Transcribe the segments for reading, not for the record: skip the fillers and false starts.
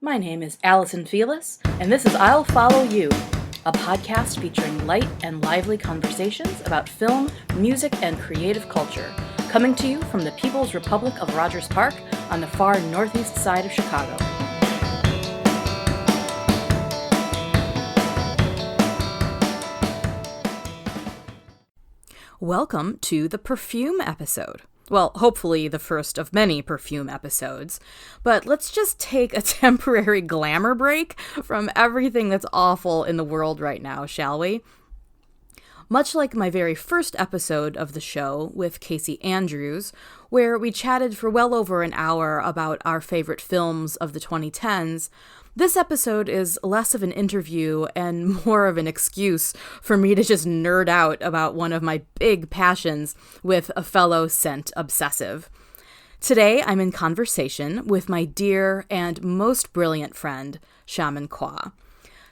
My name is Allison Felis, and this is I'll Follow You, a podcast featuring light and lively conversations about film, music, and creative culture, coming to you from the People's Republic of Rogers Park on the far northeast side of Chicago. Welcome to the Perfume episode. Well, hopefully the first of many Perfume episodes. But let's just take a temporary glamour break from everything that's awful in the world right now, shall we? Much like my very first episode of the show with Casey Andrews, where we chatted for well over an hour about our favorite films of the 2010s, this episode is less of an interview and more of an excuse for me to just nerd out about one of my big passions with a fellow scent obsessive. Today, I'm in conversation with my dear and most brilliant friend, Shaman Kwa.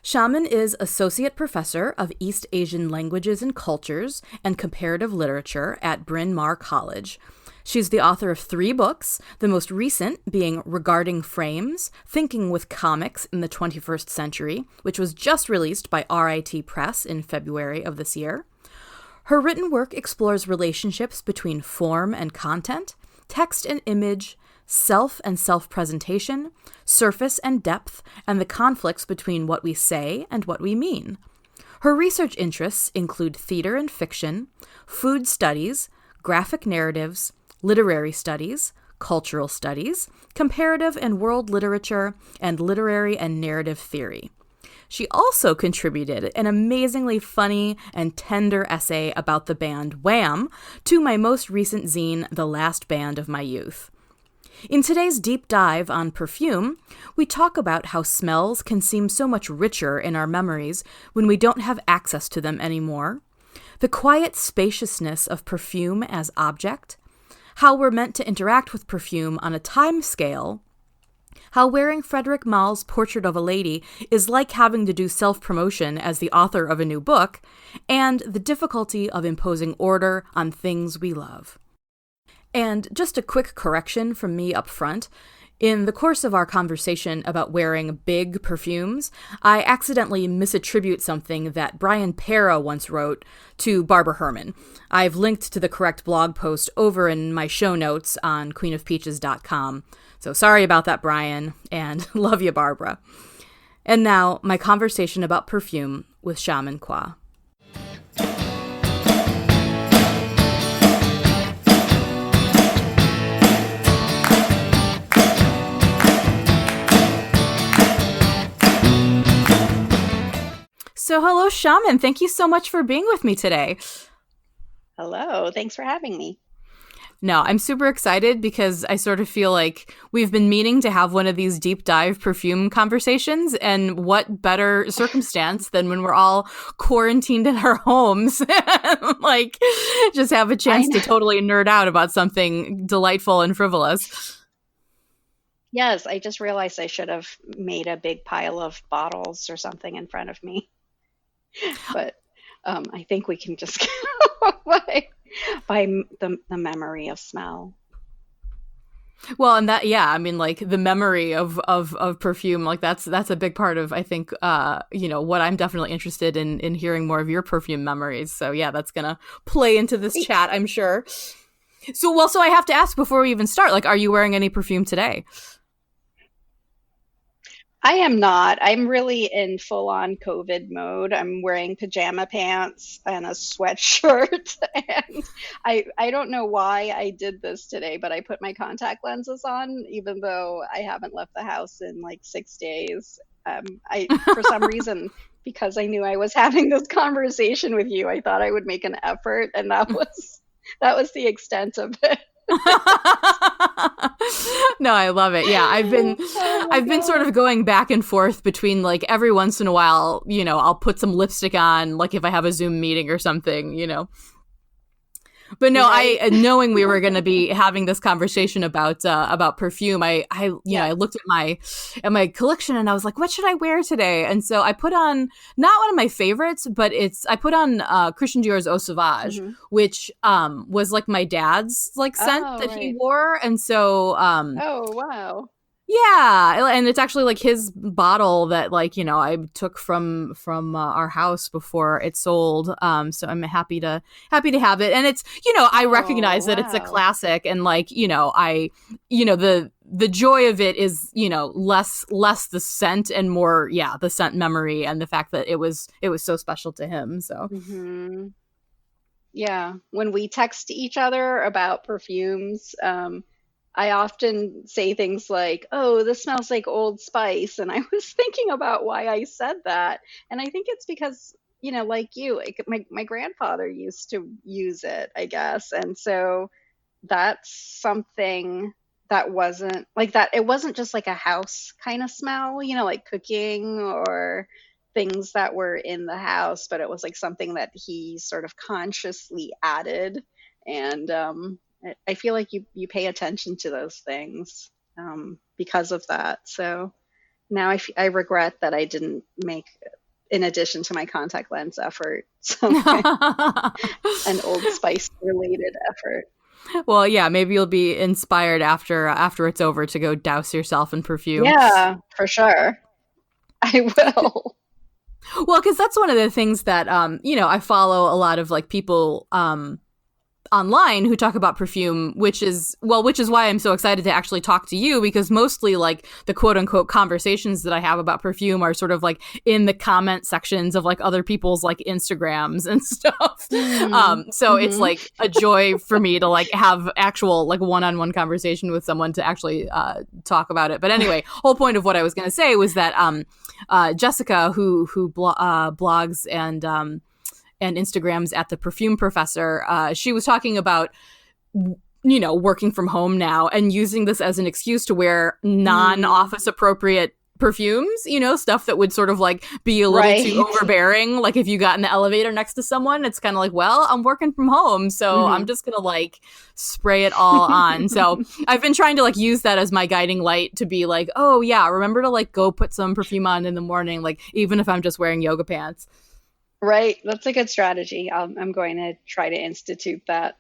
Shaman is Associate Professor of East Asian Languages and Cultures and Comparative Literature at Bryn Mawr College. She's the author of 3 books, the most recent being Regarding Frames, Thinking with Comics in the 21st Century, which was just released by RIT Press in February of this year. Her written work explores relationships between form and content, text and image, self and self-presentation, surface and depth, and the conflicts between what we say and what we mean. Her research interests include theater and fiction, food studies, graphic narratives, literary studies, cultural studies, comparative and world literature, and literary and narrative theory. She also contributed an amazingly funny and tender essay about the band Wham! To my most recent zine, The Last Band of My Youth. In today's deep dive on perfume, we talk about how smells can seem so much richer in our memories when we don't have access to them anymore, the quiet spaciousness of perfume as object, how we're meant to interact with perfume on a time scale, how wearing Frederic Malle's Portrait of a Lady is like having to do self-promotion as the author of a new book, and the difficulty of imposing order on things we love. And just a quick correction from me up front. In the course of our conversation about wearing big perfumes, I accidentally misattribute something that Brian Pera once wrote to Barbara Herrmann. I've linked to the correct blog post over in my show notes on queenofpeaches.com. So sorry about that, Brian, and love you, Barbara. And now, my conversation about perfume with Shaman Kwa. So hello, Shaman. Thank you so much for being with me today. Hello. Thanks for having me. No, I'm super excited because I sort of feel like we've been meaning to have one of these deep dive perfume conversations, and what better circumstance than when we're all quarantined in our homes, like just have a chance to totally nerd out about something delightful and frivolous. Yes, I just realized I should have made a big pile of bottles or something in front of me. But I think we can just go by the memory of smell. Well, and that, yeah, I mean, like the memory of perfume, like that's a big part of, I think, what I'm definitely interested in hearing more of your perfume memories. So yeah, that's gonna play into this chat, I'm sure. So I have to ask before we even start, like, are you wearing any perfume today? I am not. I'm really in full-on COVID mode. I'm wearing pajama pants and a sweatshirt. And I don't know why I did this today, but I put my contact lenses on, even though I haven't left the house in like 6 days. For some reason, because I knew I was having this conversation with you, I thought I would make an effort, and that was the extent of it. No, I love it. Yeah, I've been sort of going back and forth between, like, every once in a while, I'll put some lipstick on, like if I have a Zoom meeting or something, But no, right. Knowing we were going to be having this conversation about perfume, I looked at my collection and I was like, what should I wear today? And so I put on not one of my favorites, but I put on Christian Dior's Eau Sauvage, mm-hmm. which was like my dad's like scent that he wore, and so oh wow. Yeah, and it's actually like his bottle that like I took from our house before it sold. So I'm happy to have it, and it's I Oh, recognize that it's a wow. classic, and like I the joy of it is less the scent and more the scent memory and the fact that it was so special to him. So Hmm. Yeah, when we text each other about perfumes, I often say things like, "Oh, this smells like Old Spice," and I was thinking about why I said that, and I think it's because, like you, like my grandfather used to use it, I guess, and so that's something that wasn't like that. It wasn't just like a house kind of smell, like cooking or things that were in the house, but it was like something that he sort of consciously added. And I feel like you pay attention to those things because of that. So now I regret that I didn't make, in addition to my contact lens effort, an Old Spice related effort. well, yeah, maybe you'll be inspired after it's over to go douse yourself in perfume. Yeah, for sure. I will. Well, because that's one of the things that I follow a lot of like people online who talk about perfume, which is why I'm so excited to actually talk to you, because mostly like the quote unquote conversations that I have about perfume are sort of like in the comment sections of like other people's like Instagrams and stuff. Mm, So it's hmm. like a joy for me to like have actual like one-on-one conversation with someone to actually talk about it. But anyway, whole point of what I was going to say was that Jessica, who blogs and Instagrams at the Perfume Professor, she was talking about working from home now and using this as an excuse to wear Mm, non-office appropriate perfumes, stuff that would sort of like be a little too right. overbearing. Like if you got in the elevator next to someone, it's kind of like, well, I'm working from home, so I'm Hmm. just gonna like spray it all on. So I've been trying to like use that as my guiding light to be like, oh yeah, remember to like go put some perfume on in the morning, like even if I'm just wearing yoga pants. Right. That's a good strategy. I'm going to try to institute that.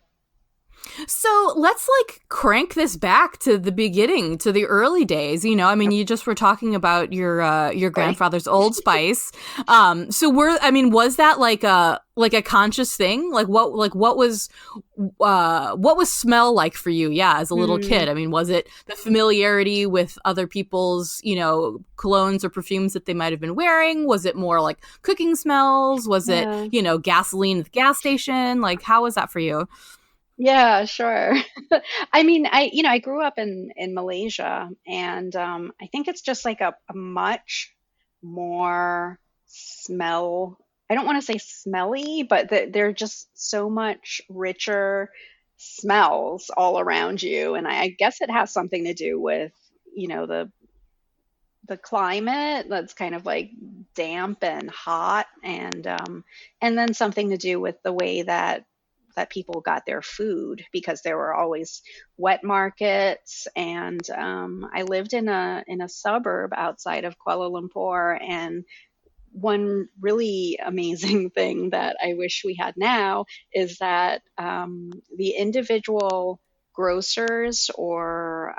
So let's like crank this back to the beginning, to the early days. I mean, you just were talking about your Okay. grandfather's Old Spice. So was that like a conscious thing? Like what was smell like for you? Yeah, as a little kid. Hmm. I mean, was it the familiarity with other people's colognes or perfumes that they might have been wearing? Was it more like cooking smells? Was it Yeah. gasoline at the gas station? Like how was that for you? Yeah, sure. I mean, I grew up in Malaysia, and I think it's just like a much more smell. I don't want to say smelly, but they're just so much richer smells all around you, and I guess it has something to do with, the climate that's kind of like damp and hot, and then something to do with the way that people got their food, because there were always wet markets. And I lived in a suburb outside of Kuala Lumpur, and one really amazing thing that I wish we had now is that the individual grocers, or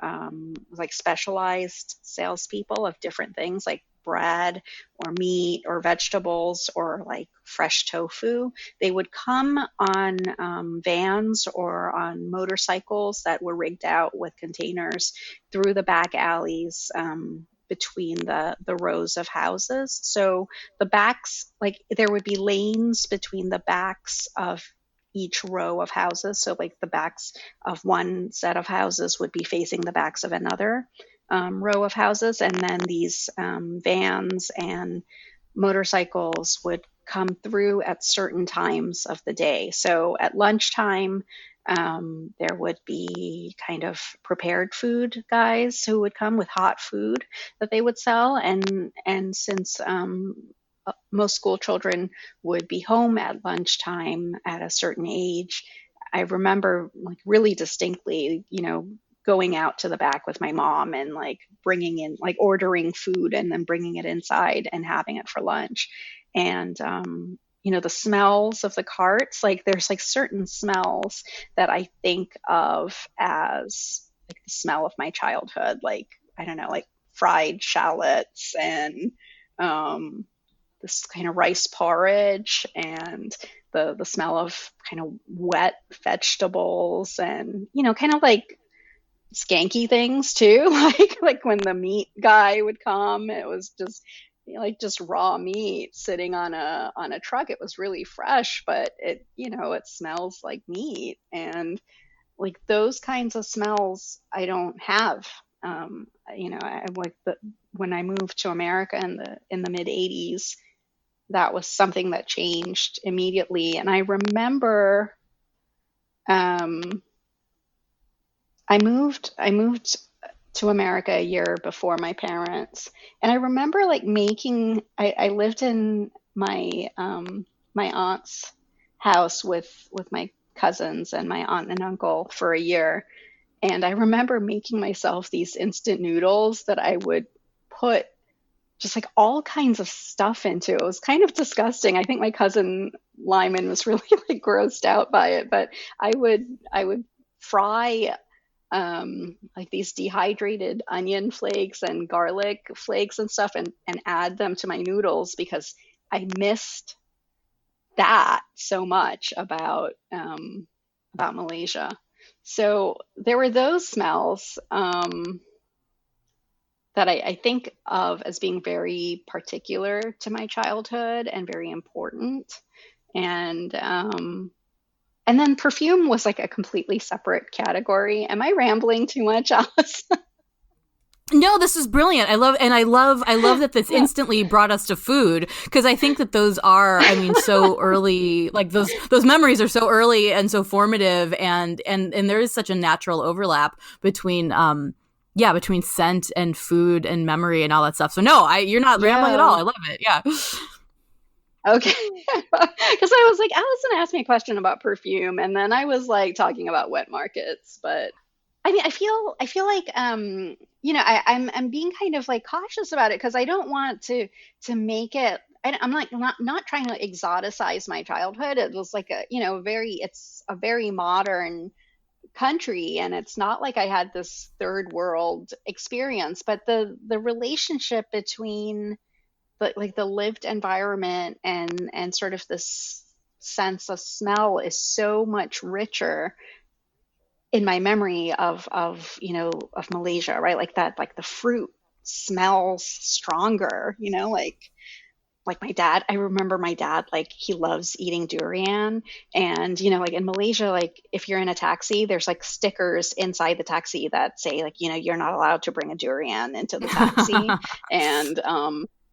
like specialized salespeople of different things like bread or meat or vegetables or like fresh tofu, they would come on vans or on motorcycles that were rigged out with containers through the back alleys, between the rows of houses. So the backs, like there would be lanes between the backs of each row of houses. So, like the backs of one set of houses would be facing the backs of another row of houses. And then these vans and motorcycles would come through at certain times of the day. So, at lunchtime, there would be kind of prepared food guys who would come with hot food that they would sell. And since most school children would be home at lunchtime at a certain age, I remember like really distinctly, going out to the back with my mom and like bringing in, like ordering food and then bringing it inside and having it for lunch. And the smells of the carts, like there's like certain smells that I think of as like the smell of my childhood. Like I don't know, like fried shallots and um, this kind of rice porridge and the smell of kind of wet vegetables and, kind of like skanky things too. Like when the meat guy would come, it was just like just raw meat sitting on a truck. It was really fresh, but it smells like meat. And like those kinds of smells I don't have. I like when I moved to America in the mid 80s, that was something that changed immediately. And I remember um, I moved to America a year before my parents, and I remember like I lived in my aunt's house with my cousins and my aunt and uncle for a year, and I remember making myself these instant noodles that I would put just like all kinds of stuff into. It was kind of disgusting. I think my cousin Lyman was really like grossed out by it, but I would fry like these dehydrated onion flakes and garlic flakes and stuff and add them to my noodles because I missed that so much about Malaysia. So there were those smells that I think of as being very particular to my childhood and very important. And and then perfume was like a completely separate category. Am I rambling too much, Alice? No, this is brilliant. I love that this instantly brought us to food, because I think that those are, I mean, so early, like those memories are so early and so formative, and there is such a natural overlap between between scent and food and memory and all that stuff. So no, you're not rambling at all. I love it. Yeah. Okay. Because I was like, Allison asked me a question about perfume, and then I was like talking about wet markets. But I mean, I feel like I'm being kind of like cautious about it because I don't want to make it. I'm like not trying to exoticize my childhood. It was like it's a very modern country, and it's not like I had this third world experience, but the relationship between the lived environment and sort of this sense of smell is so much richer in my memory of Malaysia, right? Like that, like the fruit smells stronger, like my dad. I remember my dad, like he loves eating durian, and like in Malaysia, like if you're in a taxi, there's like stickers inside the taxi that say like you're not allowed to bring a durian into the taxi. And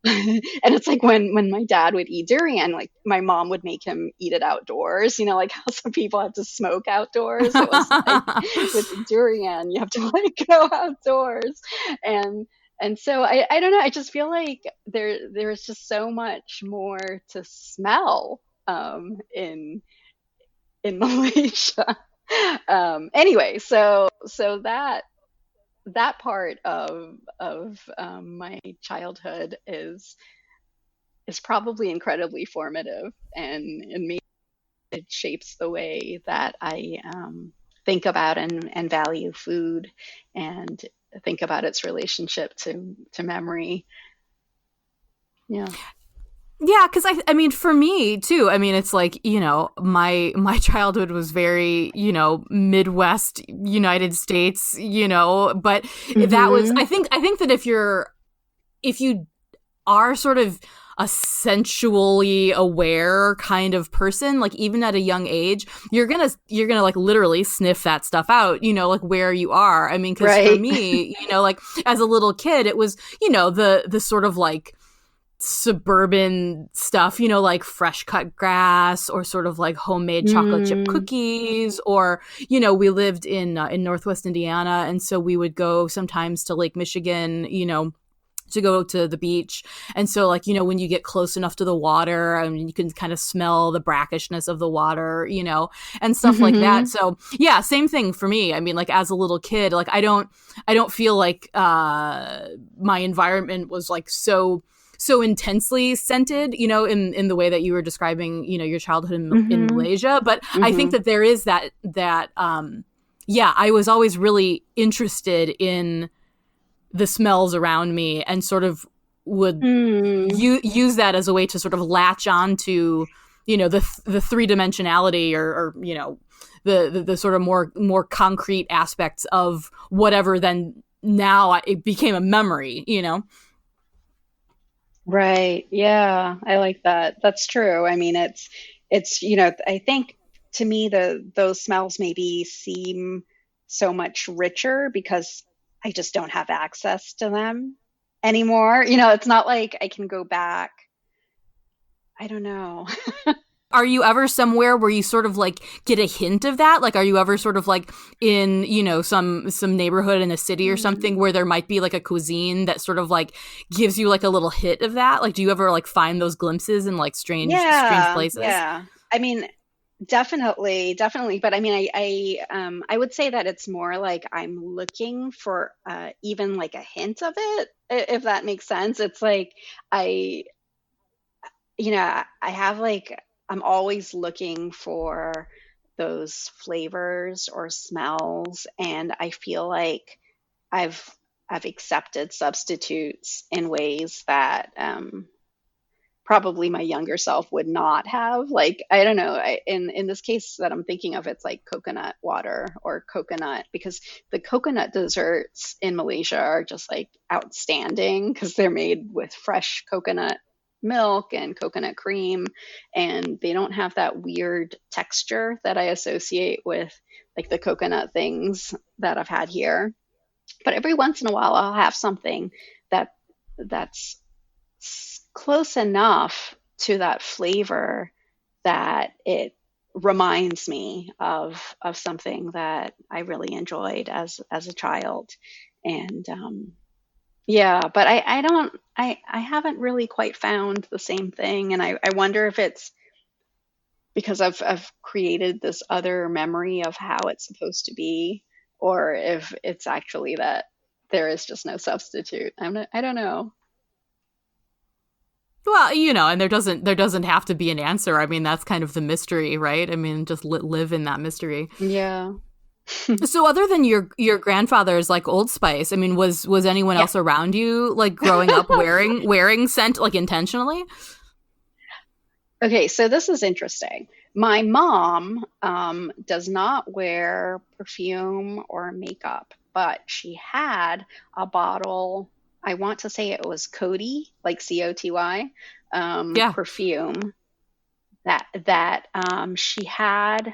and it's like when my dad would eat durian, like my mom would make him eat it outdoors, like how some people have to smoke outdoors. It was like with durian, you have to like go outdoors. And so I don't know, I just feel like there's just so much more to smell in Malaysia. Anyway, so that part of my childhood is probably incredibly formative, and maybe it shapes the way that I think about and value food and think about its relationship to memory. Yeah. Yeah, because I mean, for me too. I mean, it's like my childhood was very Midwest United States, but that was Mm-hmm. I think that if you are sort of a sensually aware kind of person, like even at a young age, you're gonna like literally sniff that stuff out, like where you are. I mean, because for Right. me, like as a little kid, it was the sort of like suburban stuff, like fresh cut grass or sort of like homemade chocolate chip Mm, cookies, or we lived in Northwest Indiana, and so we would go sometimes to Lake Michigan, to go to the beach. And so like, when you get close enough to the water, I mean, you can kind of smell the brackishness of the water, and stuff like that. mm-hmm. So yeah, same thing for me. I mean, like as a little kid, like I don't feel like my environment was like so intensely scented, in the way that you were describing, your childhood in Mm-hmm. Malaysia. But I think Mm-hmm. that there is that I was always really interested in the smells around me and sort of would Mm, use that as a way to sort of latch on to, the three dimensionality, or the sort of more concrete aspects of whatever. Then now it became a memory. right. Yeah, I like that. That's true. I mean, it's I think to me those smells maybe seem so much richer because I just don't have access to them anymore. It's not like I can go back. I don't know. Are you ever somewhere where you sort of like get a hint of that? Like, are you ever sort of like in, some neighborhood in a city or something Hmm. where there might be like a cuisine that sort of like gives you like a little hit of that? Like, do you ever like find those glimpses in like strange Yeah, places? yeah. I mean, definitely, definitely. But I mean, I would say that it's more like I'm looking for even like a hint of it, if that makes sense. It's like I, I have like I'm always looking for those flavors or smells, and I feel like I've I've accepted substitutes in ways that probably my younger self would not have. Like, I don't know, in this case that I'm thinking of, it's like coconut water or coconut, because the coconut desserts in Malaysia are just like outstanding because they're made with fresh coconut milk and coconut cream, and they don't have that weird texture that I associate with like the coconut things that I've had here. But every once in a while I'll have something that that's close enough to that flavor that it reminds me of something that I really enjoyed as a child. And yeah, but I don't I haven't really quite found the same thing, and I wonder if it's because I've created this other memory of how it's supposed to be, or if it's actually that there is just no substitute. I don't know. Well, and there doesn't have to be an answer. I mean, that's kind of the mystery, right? I mean, just live in that mystery. Yeah. So, other than your grandfather's like Old Spice, I mean, was anyone Yeah. else around you like growing up wearing scent like intentionally? Okay, so this is interesting. My mom does not wear perfume or makeup, but she had a bottle. I want to say it was Coty, like Coty, Yeah. perfume that she had.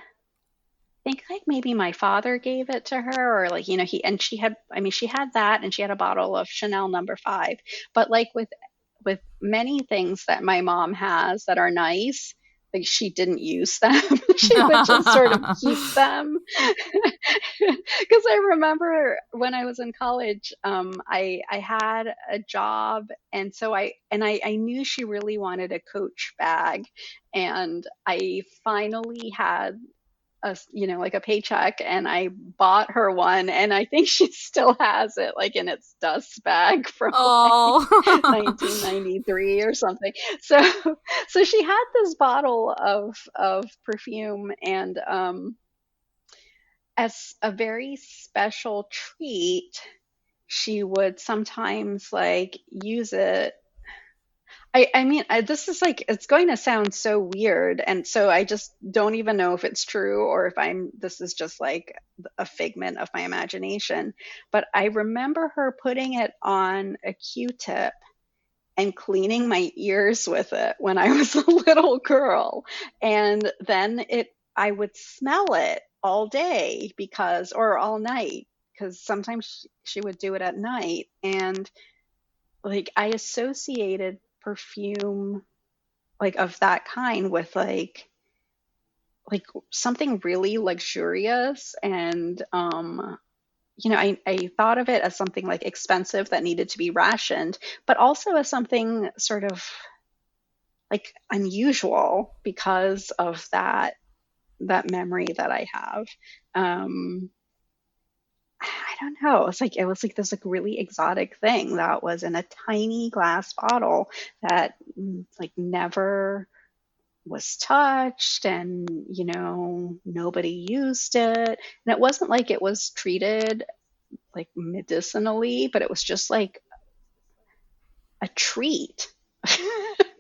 I think like maybe my father gave it to her, or like he and she had. I mean, she had that, and she had a bottle of Chanel Number 5. But like with many things that my mom has that are nice, like she didn't use them. She would just sort of keep them. Because I remember when I was in college, I had a job, and so I knew she really wanted a Coach bag, and I finally had like a paycheck, and I bought her one, and I think she still has it like in its dust bag from like Oh. 1993 or something. So so she had this bottle of perfume, and as a very special treat she would sometimes like use it. I mean, this is like, it's going to sound so weird. And so I just don't even know if it's true or if this is just like a figment of my imagination. But I remember her putting it on a Q-tip and cleaning my ears with it when I was a little girl. And then I would smell it all day or all night, because sometimes she would do it at night. And like I associated perfume like of that kind with like something really luxurious, and I thought of it as something like expensive that needed to be rationed, but also as something sort of like unusual because of that memory that I have. um I don't know. It was like this like really exotic thing that was in a tiny glass bottle that like never was touched, and nobody used it, and it wasn't like it was treated like medicinally, but it was just like a treat.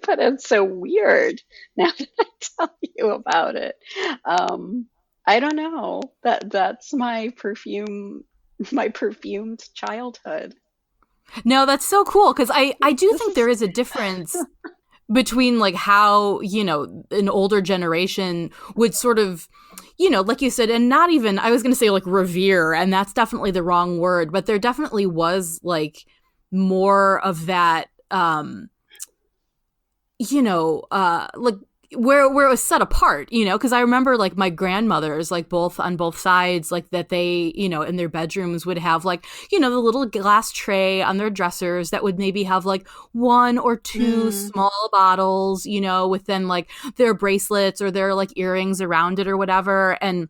But it's so weird now that I tell you about it. Um, I don't know. That's my perfumed childhood. No, that's so cool because I do This think there is is a difference between like how, an older generation would sort of, like you said, and not even, I was going to say like revere, and that's definitely the wrong word, but there definitely was like more of that, like where it was set apart, because I remember like my grandmothers, like both on both sides, like that they, in their bedrooms would have like, the little glass tray on their dressers that would maybe have like one or two mm, small bottles, with then like their bracelets or their like earrings around it or whatever. And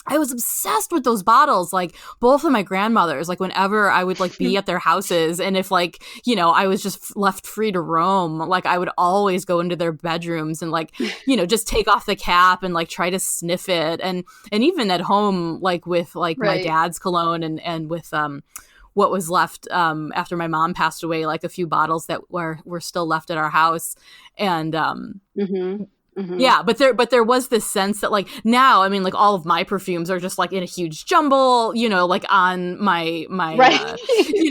I was obsessed with those bottles, like both of my grandmothers, like whenever I would like be at their houses, and if like, I was just left free to roam, like I would always go into their bedrooms and like, just take off the cap and like try to sniff it. And even at home, like with like my right. dad's cologne and with what was left after my mom passed away, like a few bottles that were still left at our house. And Mm-hmm. Mm-hmm. yeah, but there was this sense that like now, I mean, like all of my perfumes are just like in a huge jumble, like on my Right.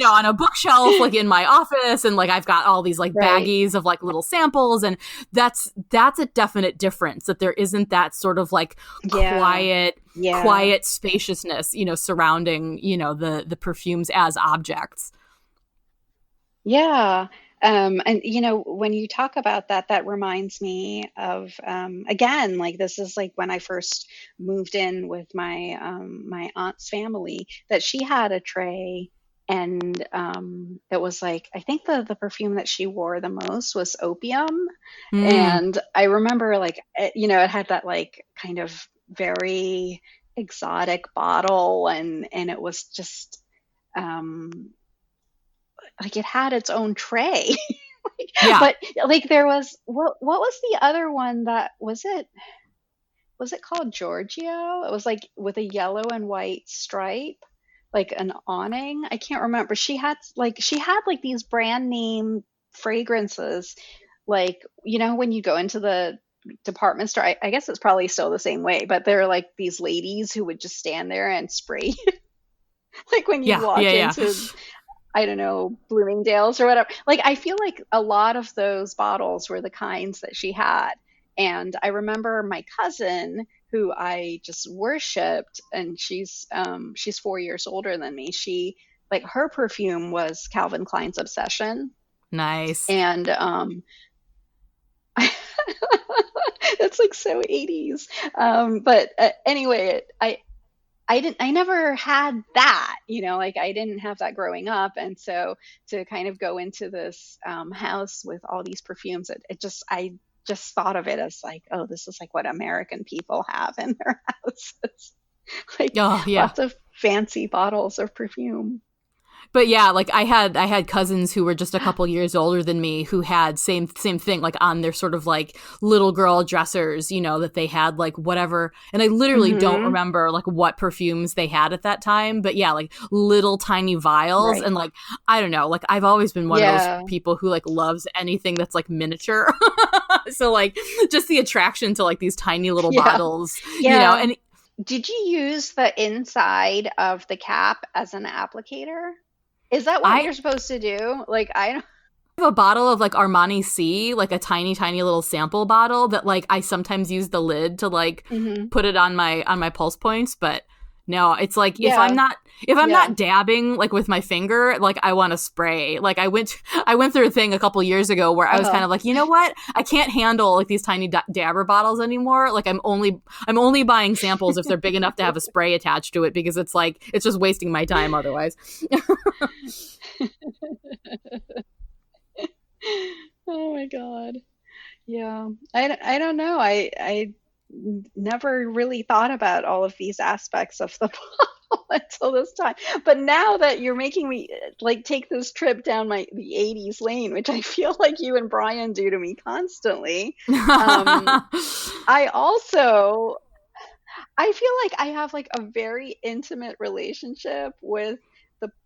on a bookshelf, like in my office, and like I've got all these like Right. baggies of like little samples, and that's a definite difference, that there isn't that sort of like Yeah. Yeah. quiet spaciousness, surrounding, the perfumes as objects. Yeah. And when you talk about that, that reminds me of again, like this is like when I first moved in with my aunt's family, that she had a tray, and it was like I think the perfume that she wore the most was opium. Mm, And I remember like it had that like kind of very exotic bottle, and it was just um like it had its own tray. yeah. But like there was what was the other one, that was it called Giorgio? It was like with a yellow and white stripe, like an awning. I can't remember. She had like these brand name fragrances, like when you go into the department store, I guess it's probably still the same way, but there are like these ladies who would just stand there and spray like when you'd Yeah, walk yeah, yeah. into, I don't know, Bloomingdale's or whatever. Like I feel like a lot of those bottles were the kinds that she had. And I remember my cousin who I just worshipped, and she's 4 years older than me. She like her perfume was Calvin Klein's Obsession. Nice. And it's like so 80s. But anyway, I never had that, like I didn't have that growing up. And so to kind of go into this house with all these perfumes, I just thought of it as like, oh, this is like what American people have in their houses. Like Oh, yeah. lots of fancy bottles of perfume. But yeah, like I had cousins who were just a couple years older than me who had same thing, like on their sort of like little girl dressers, that they had like whatever. And I literally don't Hmm. remember like what perfumes they had at that time, but yeah, like little tiny vials. Right. And like I don't know, like I've always been one of those Yeah. people who like loves anything that's like miniature. So like just the attraction to like these tiny little Yeah. bottles, Yeah. and Did you use the inside of the cap as an applicator? Is that what I you're supposed to do? Like, I don't. have a bottle of like Armani C, like a tiny, tiny little sample bottle that like I sometimes use the lid to like Hmm. put it on my pulse points, but no, it's like Yeah, if I'm yeah, not dabbing like with my finger, like I want to spray. Like I went through a thing a couple years ago where I was kind uh-huh. of like, you know what? I can't handle like these tiny dabber bottles anymore. Like I'm only buying samples if they're big enough to have a spray attached to it, because it's like it's just wasting my time otherwise. Oh my God. Yeah. I don't know. I never really thought about all of these aspects of the bottle until this time. But now that you're making me like take this trip down the 80s lane, which I feel like you and Brian do to me constantly, um, I also I feel like I have like a very intimate relationship with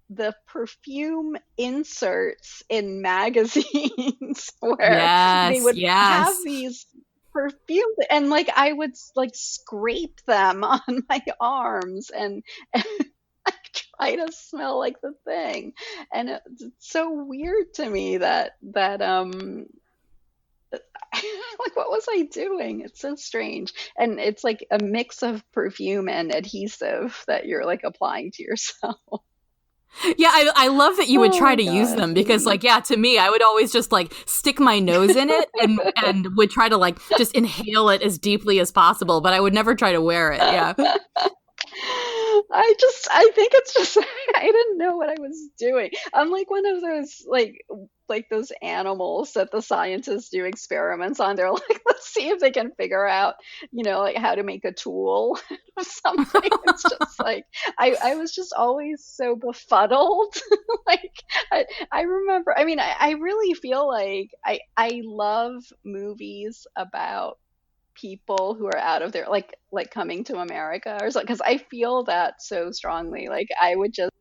the perfume inserts in magazines where they Yes, would have yes. these perfumes, and like I would like scrape them on my arms and like try to smell like the thing. And it's so weird to me that like what was I doing? It's so strange. And it's like a mix of perfume and adhesive that you're like applying to yourself. Yeah, I love that you would try Oh to use God. them because, like, yeah, to me, I would always just like stick my nose in it and would try to like just inhale it as deeply as possible, but I would never try to wear it. Yeah. I think it's just I didn't know what I was doing. I'm like one of those like those animals that the scientists do experiments on. They're like, let's see if they can figure out, like how to make a tool or something. It's just like I was just always so befuddled. Like I remember, I mean, I really feel like I love movies about people who are out of their like coming to America or something, because I feel that so strongly. Like I would just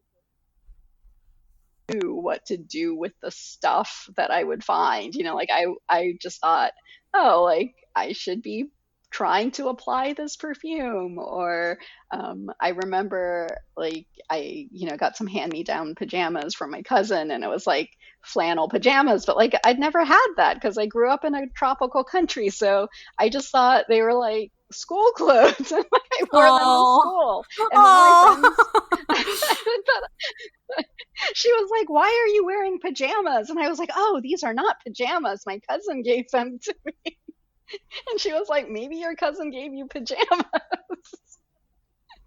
do what to do with the stuff that I would find. Like I just thought, oh, like I should be trying to apply this perfume. Or I remember like I got some hand-me-down pajamas from my cousin, and it was like flannel pajamas, but like I'd never had that because I grew up in a tropical country. So I just thought they were like school clothes and like I wore them to Oh, school. And one of my friends oh. she was like, "Why are you wearing pajamas?" And I was like, "Oh, these are not pajamas. My cousin gave them to me." And she was like, "Maybe your cousin gave you pajamas."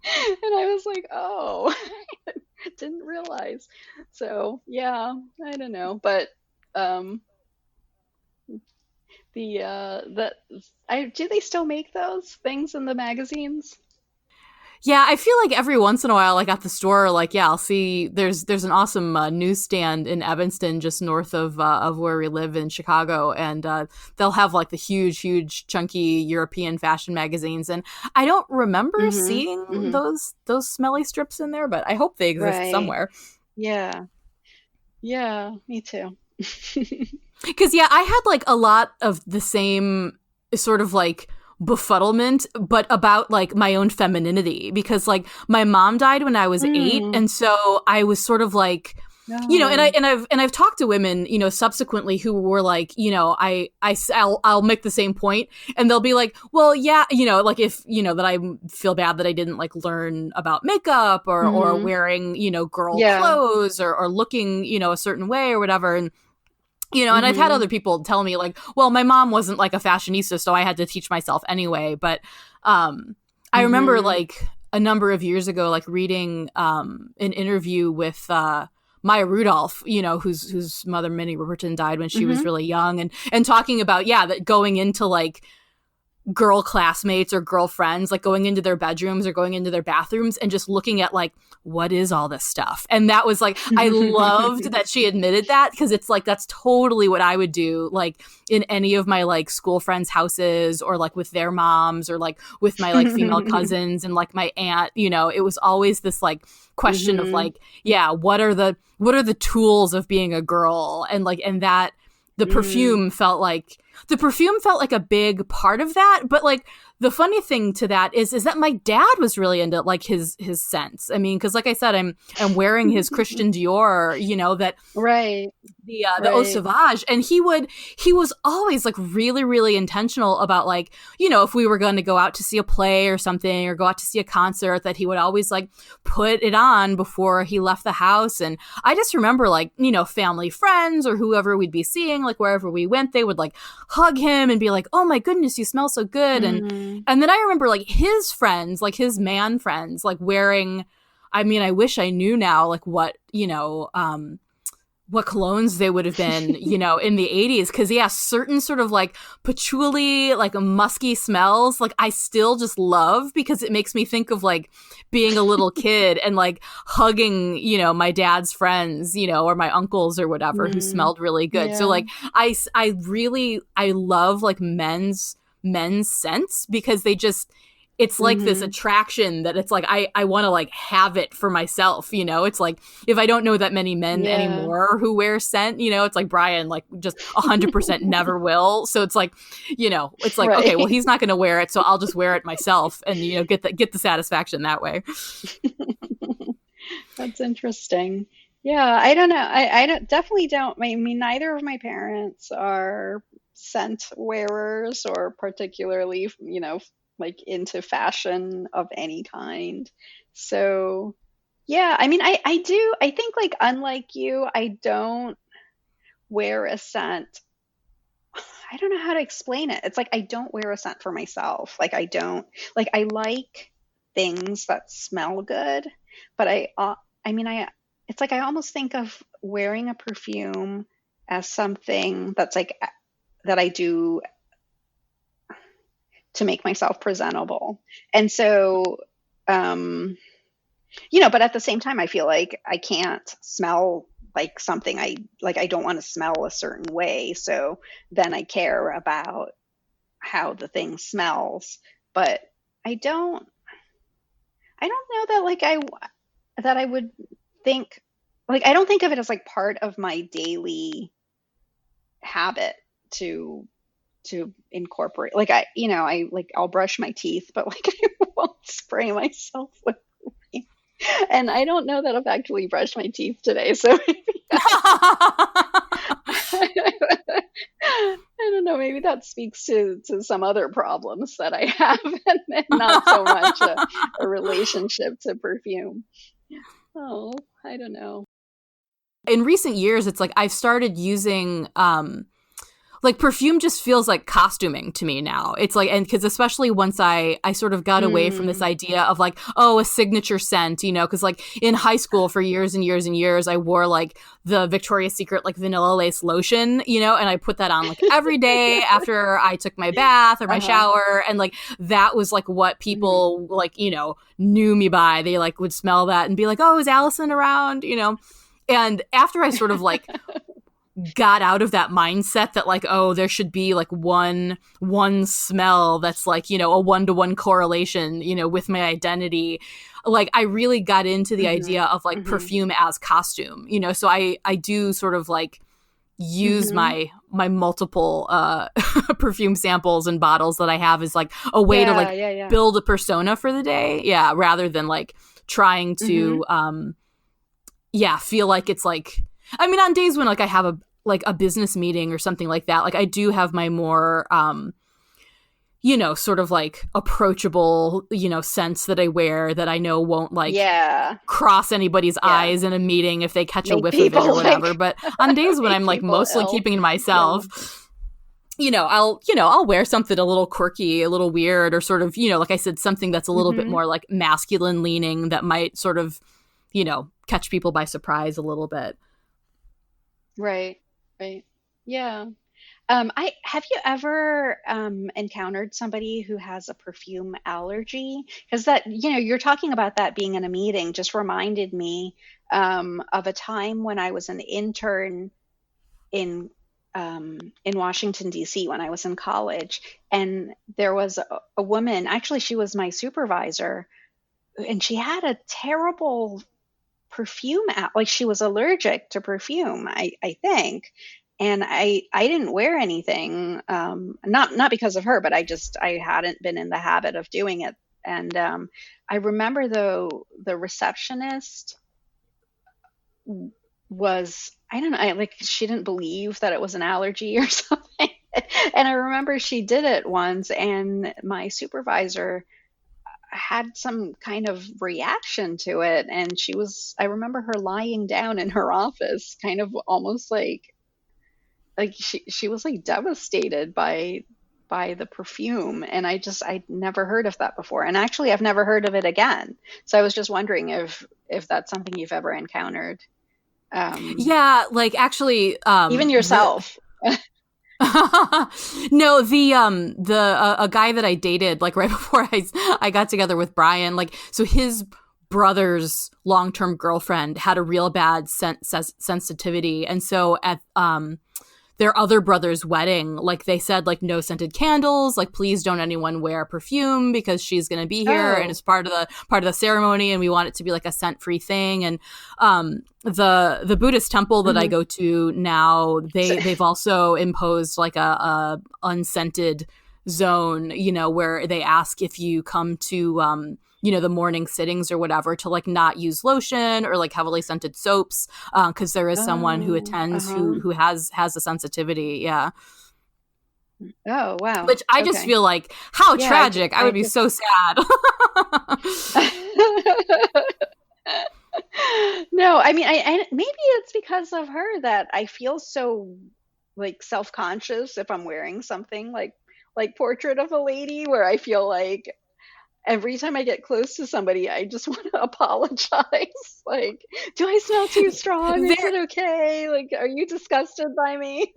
And I was like, "Oh, didn't realize." So, yeah, I don't know, but um the I do they still make those things in the magazines? Yeah, I feel like every once in a while, like at the store, like yeah, I'll see there's an awesome newsstand in Evanston, just north of where we live in Chicago, and they'll have like the huge, chunky European fashion magazines, and I don't remember Mhm. seeing Mhm. those smelly strips in there, but I hope they exist Right. somewhere. Yeah. Yeah, me too. Because, yeah, I had like a lot of the same sort of like befuddlement, but about like my own femininity. Because like my mom died when I was 8. Mm. And so I was sort of like, and No. I've talked to women, subsequently who were like, I'll make the same point, and they'll be like, well, yeah, like if that I feel bad that I didn't like learn about makeup or Mhm. wearing girl Yeah. clothes or looking a certain way or whatever, and and I've had Mhm. other people tell me like, well, my mom wasn't like a fashionista, so I had to teach myself anyway. But I remember Mhm. like a number of years ago, like reading an interview with Maya Rudolph, whose mother Minnie Riperton died when she was Mhm. really young, and talking about that going into like girl classmates or girlfriends, like going into their bedrooms or going into their bathrooms and just looking at like, what is all this stuff? And that was like, I loved that she admitted that, because it's like that's totally what I would do, like in any of my like school friends' houses or like with their moms or like with my like female cousins and like my aunt. It was always this like question of Mhm. like, yeah, what are the tools of being a girl? And like, and that the Mm. perfume felt like a big part of that. But like the funny thing to that is that my dad was really into like his scents. I mean, because like I said, I'm wearing his Christian Dior, that Right. the Eau Right. Sauvage, and he was always like really, really intentional about like, if we were going to go out to see a play or something or go out to see a concert, that he would always like put it on before he left the house. And I just remember like, family friends or whoever we'd be seeing, like wherever we went, they would like hug him and be like, oh my goodness, you smell so good. and Mm. and then I remember like his friends, like his man friends, like wearing, I mean, I wish I knew now like what colognes they would have been, in the 80s. Because, yeah, certain sort of like patchouli, like musky smells, like I still just love, because it makes me think of like being a little kid and like hugging, my dad's friends, or my uncles or whatever who Mm. smelled really good. So Yeah. like I love like men's scents, because they just, it's like this Mm-hmm. attraction that it's like I want to like have it for myself, you know. It's like if I don't know that many men Yeah. anymore who wear scent, you know, it's like Brian like just 100% never will. So it's like, you know, it's like, okay, well, Right. he's not going to wear it, so I'll just wear it myself and, you know, get the satisfaction that way. That's interesting. Yeah, I don't know. I don't, definitely don't. I mean, neither of my parents are scent wearers or particularly, like into fashion of any kind. So, yeah, I mean, I think like unlike you, I don't wear a scent. I don't know how to explain it. It's like I don't wear a scent for myself. Like I don't, like I like things that smell good, but I mean, it's like I almost think of wearing a perfume as something that's like that I do to make myself presentable. And so, um, but at the same time, I feel like I can't smell like something I don't want to smell a certain way. So then I care about how the thing smells. But I don't, I don't know that that I would think, like, I don't think of it as like part of my daily habit to incorporate. Like I like I'll brush my teeth, but like I won't spray myself with perfume. And I don't know that I've actually brushed my teeth today, so maybe I don't know, maybe that speaks to some other problems that I have and not so much a relationship to perfume. Oh, I don't know. In recent years, it's like I've started using like perfume just feels like costuming to me now. It's like, and because especially once I sort of got away from this Mm, idea of like, oh, a signature scent, you know, because like in high school for years and years and years, I wore like the Victoria's Secret like vanilla lace lotion, you know, and I put that on like every day after I took my bath or my uh-huh. shower, and like that was like what Hmm. people like, you know, knew me by. They like would smell that and be like, oh, is Allison around, you know. And after I sort of like got out of that mindset that like, oh, there should be like one smell that's like, you know, a 1-to-1 correlation, you know, with my identity, like I really got into the Hmm. idea of like Hmm. perfume as costume, you know. So I do sort of like use Hmm. my multiple perfume samples and bottles that I have as like a way to Yeah, like yeah, yeah. build a persona for the day, yeah, rather than like trying Hmm. to yeah, feel like it's like, I mean, on days when like I have a business meeting or something like that, like I do have my more you know, sort of like approachable, you know, scents that I wear that I know won't like Yeah, cross anybody's yeah. eyes in a meeting if they catch a Make whiff of it or people whatever. like But on days when make I'm like people mostly ill. keeping to Yeah. myself, you know, I'll wear something a little quirky, a little weird, or sort of, you know, like I said, something that's a little bit Hmm. more like masculine leaning that might sort of, you know, catch people by surprise a little bit. Right, right. Yeah. I have you ever encountered somebody who has a perfume allergy? Because that, you're talking about that being in a meeting just reminded me of a time when I was an intern in in Washington, D.C. when I was in college, and there was a woman. Actually, she was my supervisor, and she had a terrible perfume like she was allergic to perfume, I think. And I didn't wear anything, not because of her, but I hadn't been in the habit of doing it. And I remember though the receptionist was, I don't know, like she didn't believe that it was an allergy or something. And I remember she did it once, and my supervisor had some kind of reaction to it, and I remember her lying down in her office kind of almost like she was like devastated by the perfume. And I'd never heard of that before, and actually I've never heard of it again. So I was just wondering if that's something you've ever encountered, um Yeah, like actually, even the yourself. no, the a guy that I dated like right before I got together with Brian, like so his brother's long term girlfriend had a real bad sensitivity, and so at their other brother's wedding, like they said, like no scented candles, like please don't anyone wear perfume because she's going to be here and it's part of the ceremony, and we want it to be like a scent free thing. And the Buddhist temple that I go to now, they've also imposed like a unscented zone, you know, where they ask if you come to you know, the morning sittings or whatever, to like not use lotion or like heavily scented soaps, because there is someone who attends who has a sensitivity. Yeah. Oh, wow. Which I just feel like, how tragic. I would be so sad. No, I mean, I maybe it's because of her that I feel so like self-conscious if I'm wearing something like Portrait of a Lady, where I feel like every time I get close to somebody, I just want to apologize. Like, do I smell too strong? Is it okay? Like, are you disgusted by me?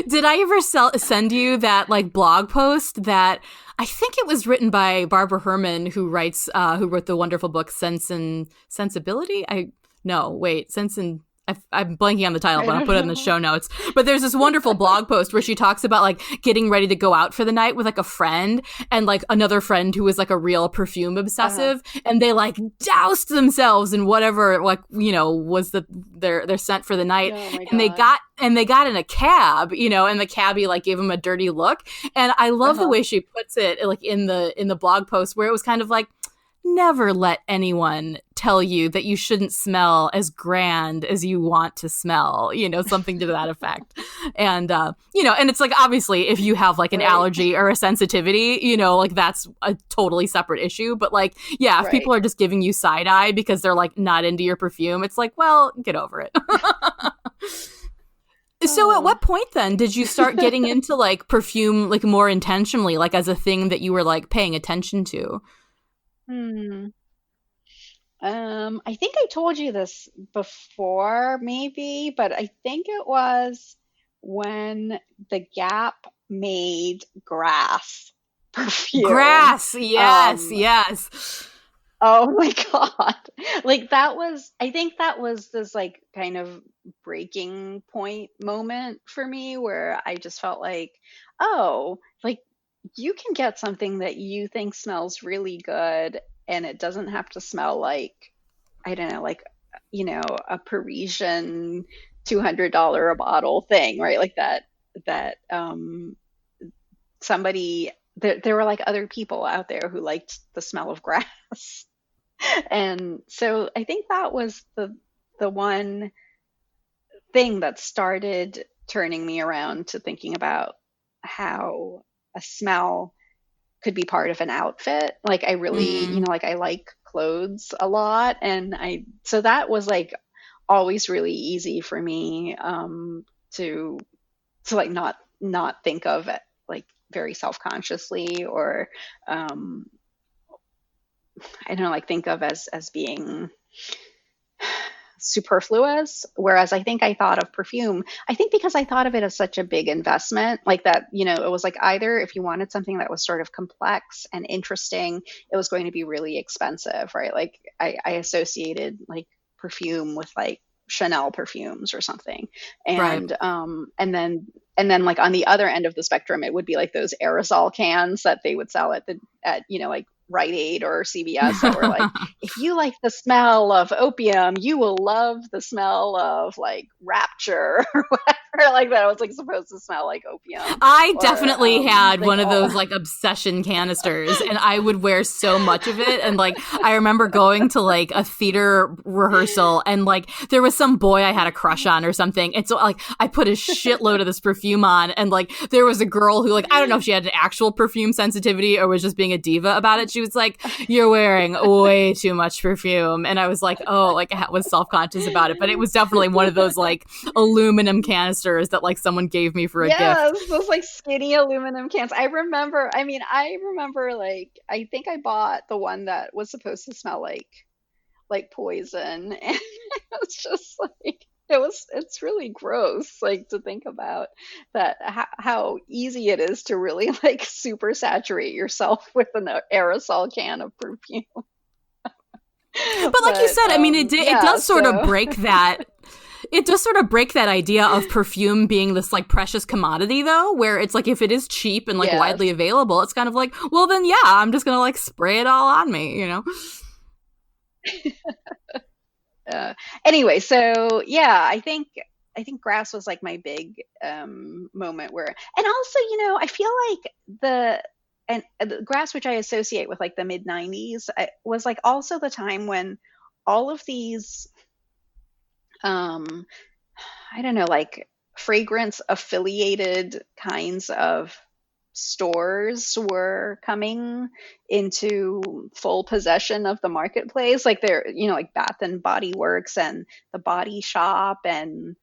Did I ever send you that like blog post that I think it was written by Barbara Herman, who wrote the wonderful book Sense and Sensibility? I'm blanking on the title, but I'll put it in the show notes. But there's this wonderful blog post where she talks about like getting ready to go out for the night with like a friend and like another friend who was like a real perfume obsessive, and they like doused themselves in whatever, like, you know, was their scent for the night. And they got in a cab, you know, and the cabbie like gave them a dirty look. And I love the way she puts it, like in the blog post, where it was kind of like, never let anyone tell you that you shouldn't smell as grand as you want to smell, you know, something to that effect. And, you know, and it's like, obviously, if you have like an allergy or a sensitivity, you know, like that's a totally separate issue. But like, yeah, if people are just giving you side eye because they're like not into your perfume, it's like, well, get over it. So at what point then did you start getting into like perfume, like more intentionally, like as a thing that you were like paying attention to? I think I told you this before, maybe, but I think it was when the Gap made Grass perfume. Grass, yes, Um, yes. oh my God. Like I think that was this like kind of breaking point moment for me where I just felt like, oh, like you can get something that you think smells really good and it doesn't have to smell like, I don't know, like, you know, a Parisian $200 a bottle thing, right? Like that somebody, there were like other people out there who liked the smell of grass. And so I think that was the one thing that started turning me around to thinking about how a smell could be part of an outfit. Like I really, you know, like I like clothes a lot, and so that was like always really easy for me to like not think of it like very self-consciously, or I don't know, like think of as being superfluous. Whereas I think I thought of perfume, I think because I thought of it as such a big investment, like that, you know, it was like either if you wanted something that was sort of complex and interesting, it was going to be really expensive, right? Like I associated like perfume with like Chanel perfumes or something. And and then like on the other end of the spectrum, it would be like those aerosol cans that they would sell at you know, like Rite Aid or CVS that were like, if you like the smell of opium, you will love the smell of like Rapture or whatever, like that. It was like supposed to smell like opium. I definitely had one of those like obsession canisters, and I would wear so much of it. And like I remember going to like a theater rehearsal, and like there was some boy I had a crush on or something, and so like I put a shitload of this perfume on, and like there was a girl who, like, I don't know if she had an actual perfume sensitivity or was just being a diva about it. She was like, "You're wearing way too much perfume," and I was like, "Oh," like I was self-conscious about it, but it was definitely one of those like aluminum canisters that like someone gave me for a gift. Yes, those like skinny aluminum cans. I remember like I think I bought the one that was supposed to smell like poison, and it was just like it's really gross, like to think about that, how easy it is to really like super saturate yourself with an aerosol can of perfume. But like you said, I mean, it does sort of break that. It does sort of break that idea of perfume being this like precious commodity, though, where it's like if it is cheap and like Yes. widely available, it's kind of like, well, then yeah, I'm just gonna like spray it all on me, you know? Uh, anyway, so yeah, I think grass was like my big moment where, and also, I feel like the grass, which I associate with like the mid '90s, was like also the time when all of these, um, I don't know, like fragrance affiliated kinds of stores were coming into full possession of the marketplace. Like they're, like Bath and Body Works and the Body Shop, and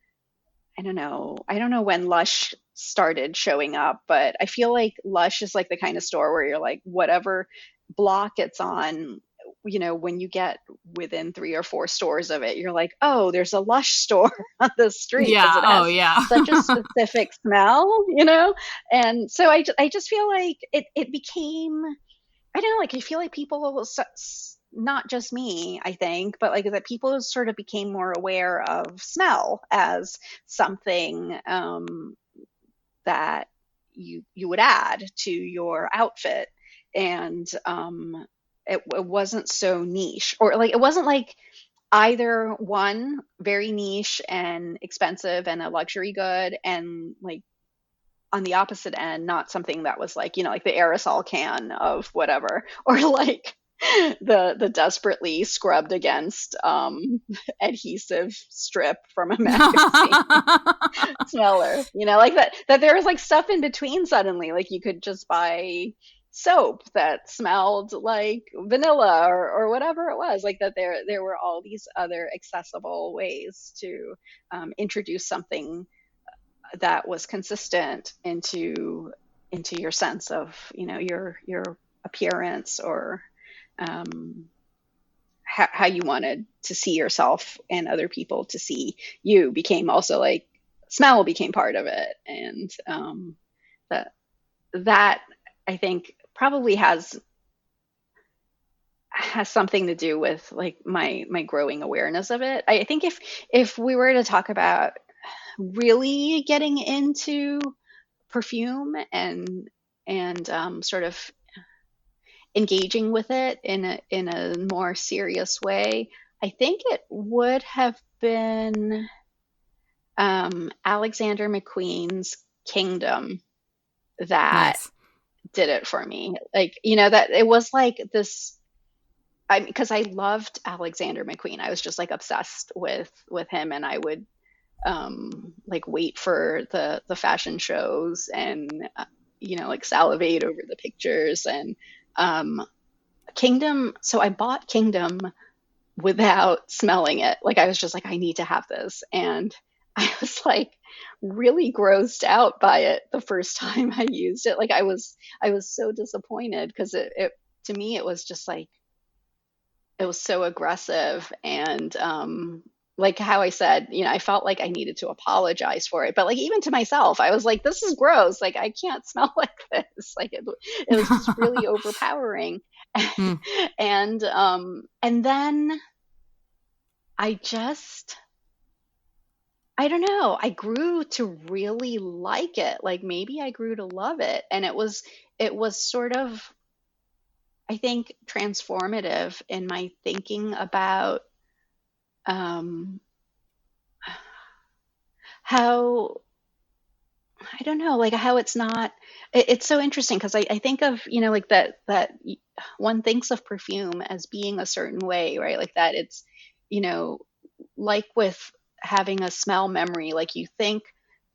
I don't know when Lush started showing up, but I feel like Lush is like the kind of store where you're like, whatever block it's on, when you get within three or four stores of it, you're like, oh, there's a Lush store on the street because Yeah. it Oh, has yeah. such a specific smell. And so I just feel like it became, I don't know, like I feel like people, not just me, I think, but like that people sort of became more aware of smell as something that you would add to your outfit, and it wasn't so niche, or like it wasn't like either one very niche and expensive and a luxury good, and like on the opposite end, not something that was like, like the aerosol can of whatever, or like the desperately scrubbed against adhesive strip from a magazine smeller, like that there was like stuff in between suddenly. Like you could just buy soap that smelled like vanilla, or whatever it was, like that there were all these other accessible ways to introduce something that was consistent into your sense of, your appearance, or um, how you wanted to see yourself and other people to see you, became also like smell became part of it. And that that I think probably has something to do with like my growing awareness of it. I think if we were to talk about really getting into perfume, and sort of engaging with it in a more serious way, I think it would have been Alexander McQueen's Kingdom that Nice. did it for me. Like, that it was like this. Because I loved Alexander McQueen. I was just like obsessed with him, and I would like wait for the fashion shows, and like salivate over the pictures, and um, Kingdom. So I bought Kingdom without smelling it. Like I was just like, I need to have this, and I was like really grossed out by it the first time I used it. Like I was so disappointed, because it to me it was just like it was so aggressive, and like how I said, I felt like I needed to apologize for it, but like even to myself I was like, this is gross, like I can't smell like this. Like it was just really overpowering. Hmm. And then I just, I don't know, I grew to really like it. Like maybe I grew to love it, and it was sort of, I think, transformative in my thinking about um, how, I don't know, like how it's not. It's so interesting because I think of, like that one thinks of perfume as being a certain way, right? Like that it's, you know, like with having a smell memory, like you think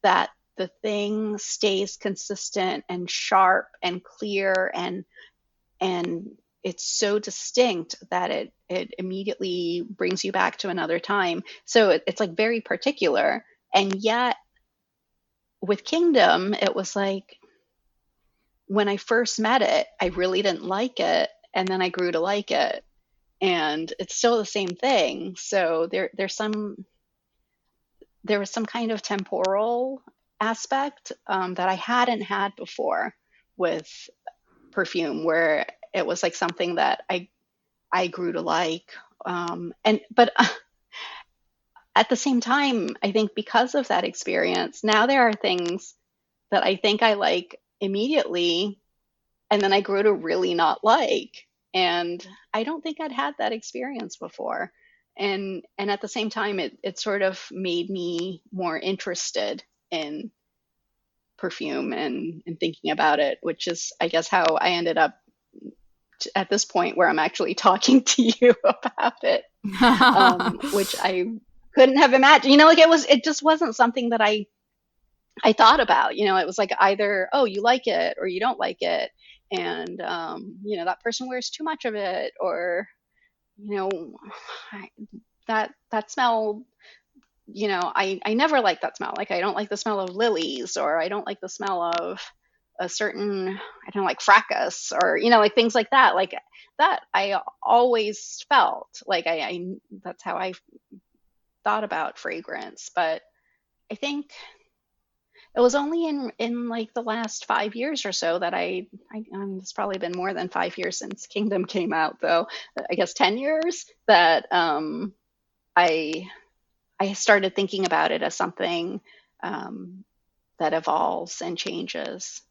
that the thing stays consistent and sharp and clear, and it's so distinct that it immediately brings you back to another time. So it's like very particular. And yet with Kingdom, it was like when I first met it, I really didn't like it, and then I grew to like it, and it's still the same thing. So there was some kind of temporal aspect that I hadn't had before with perfume, where it was like something that I grew to like. And but at the same time, I think because of that experience, now there are things that I think I like immediately, and then I grew to really not like. And I don't think I'd had that experience before. And at the same time, it sort of made me more interested in perfume and thinking about it, which is, I guess, how I ended up at this point where I'm actually talking to you about it, which I couldn't have imagined. Like it just wasn't something that I thought about. It was like either, oh, you like it or you don't like it. And, that person wears too much of it, or, you know, I, that smell, I never like that smell. Like, I don't like the smell of lilies, or I don't like the smell of a certain, I don't like fracas, or, like things like that. Like that, I always felt like that's how I thought about fragrance. But I think it was only in like the last 5 years or so that it's probably been more than 5 years since Kingdom came out, though. I guess 10 years that I I started thinking about it as something um, that evolves and changes.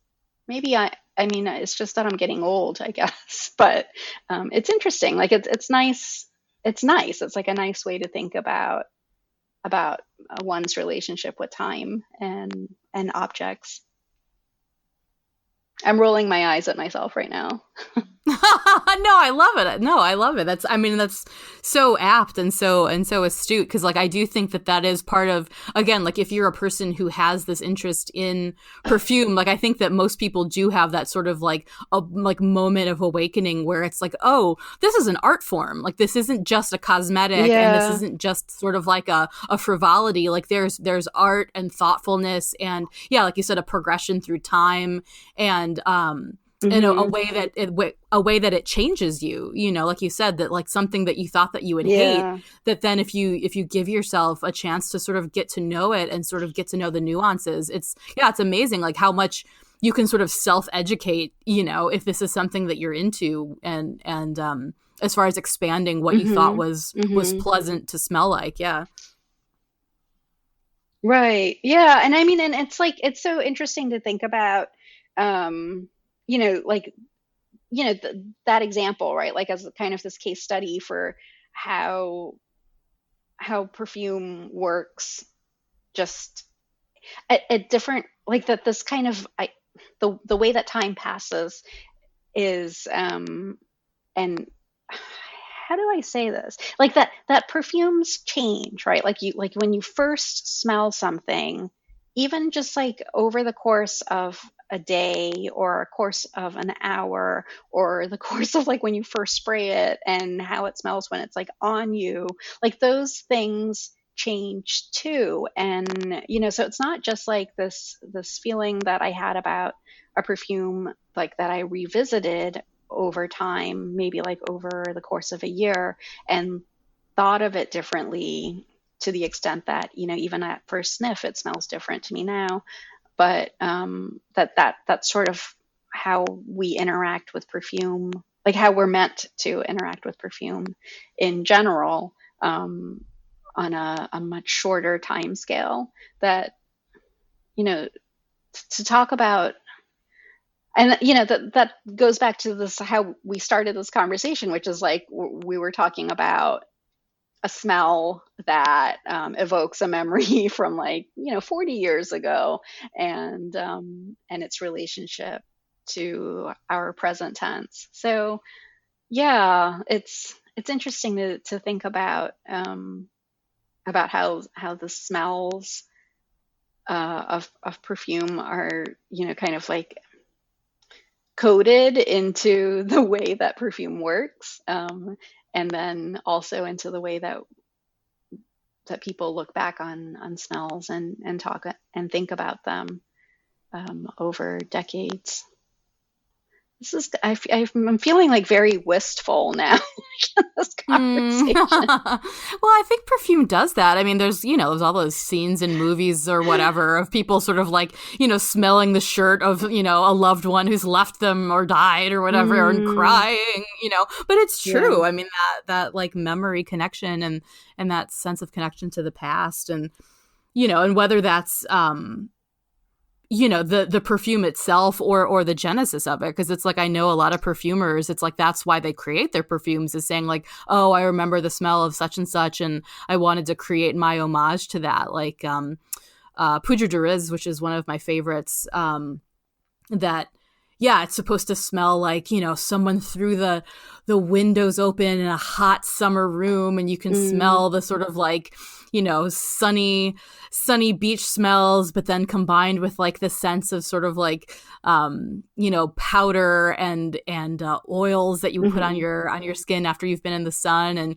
Maybe I mean, it's just that I'm getting old, I guess. But it's interesting. Like it's nice. It's nice. It's like a nice way to think about one's relationship with time and objects. I'm rolling my eyes at myself right now. No, I love it. No, I love it. That's so apt and so astute, because like I do think that is part of, again, like if you're a person who has this interest in perfume, like I think that most people do have that sort of like a like moment of awakening where it's like, oh, this is an art form. Like this isn't just a cosmetic, and this Yeah. isn't just sort of like a frivolity. Like there's art and thoughtfulness, and yeah, like you said, a progression through time, and in a Hmm. way that it changes you, like you said, that like something that you thought that you would hate, Yeah. that then if you give yourself a chance to sort of get to know it and sort of get to know the nuances, it's amazing like how much you can sort of self-educate, if this is something that you're into, and as far as expanding what you thought Hmm. was Hmm. pleasant to smell like. Yeah. Right. Yeah. And I mean, and it's like, it's so interesting to think about, um, like, that example, right? Like as kind of this case study for how, how perfume works just at different, like that, this kind of, the way that time passes is, and how do I say this? Like that perfumes change, right? Like when you first smell something, even just like over the course of a day or a course of an hour or the course of like when you first spray it and how it smells when it's like on you, like those things change too. And so it's not just like this feeling that I had about a perfume like that I revisited over time, maybe like over the course of a year, and thought of it differently, to the extent that, even at first sniff, it smells different to me now. But that's sort of how we interact with perfume, like how we're meant to interact with perfume in general, on a much shorter time scale. That, you know, to talk about, and that goes back to this, how we started this conversation, which is like we were talking about a smell that evokes a memory from like 40 years ago, and its relationship to our present tense. So yeah, it's interesting to think about how the smells of perfume are kind of like coded into the way that perfume works, and then also into the way that people look back on smells and talk and think about them over decades. I'm feeling like very wistful now in this Hmm. conversation. Well, I think perfume does that. I mean, there's all those scenes in movies or whatever of people sort of like, smelling the shirt of, a loved one who's left them or died or whatever and Mm, crying. But it's yeah. true. I mean, that like memory connection and that sense of connection to the past and whether that's the perfume itself or the genesis of it, because it's like I know a lot of perfumers, it's like that's why they create their perfumes, is saying like, oh, I remember the smell of such and such and I wanted to create my homage to that, like Poudre de Riz, which is one of my favorites, that yeah, it's supposed to smell like, someone threw the windows open in a hot summer room and you can Mm, smell the sort of like, sunny beach smells, but then combined with like the sense of sort of like powder and oils that you would put hmm on your skin after you've been in the sun. And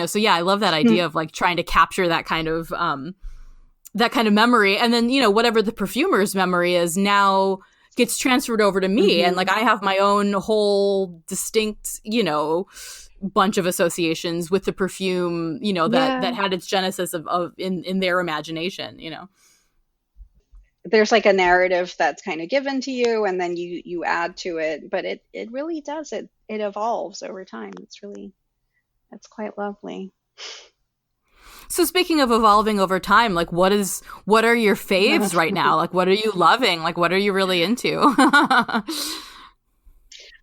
so yeah, I love that Hmm. idea of like trying to capture that kind of memory, and then whatever the perfumer's memory is now gets transferred over to me, and like hmm I have my own whole distinct bunch of associations with the perfume that Yeah. had its genesis of in their imagination. There's like a narrative that's kind of given to you, and then you add to it, but it really does, it evolves over time. It's quite lovely. So speaking of evolving over time, like what are your faves right now? Like what are you loving? Like what are you really into?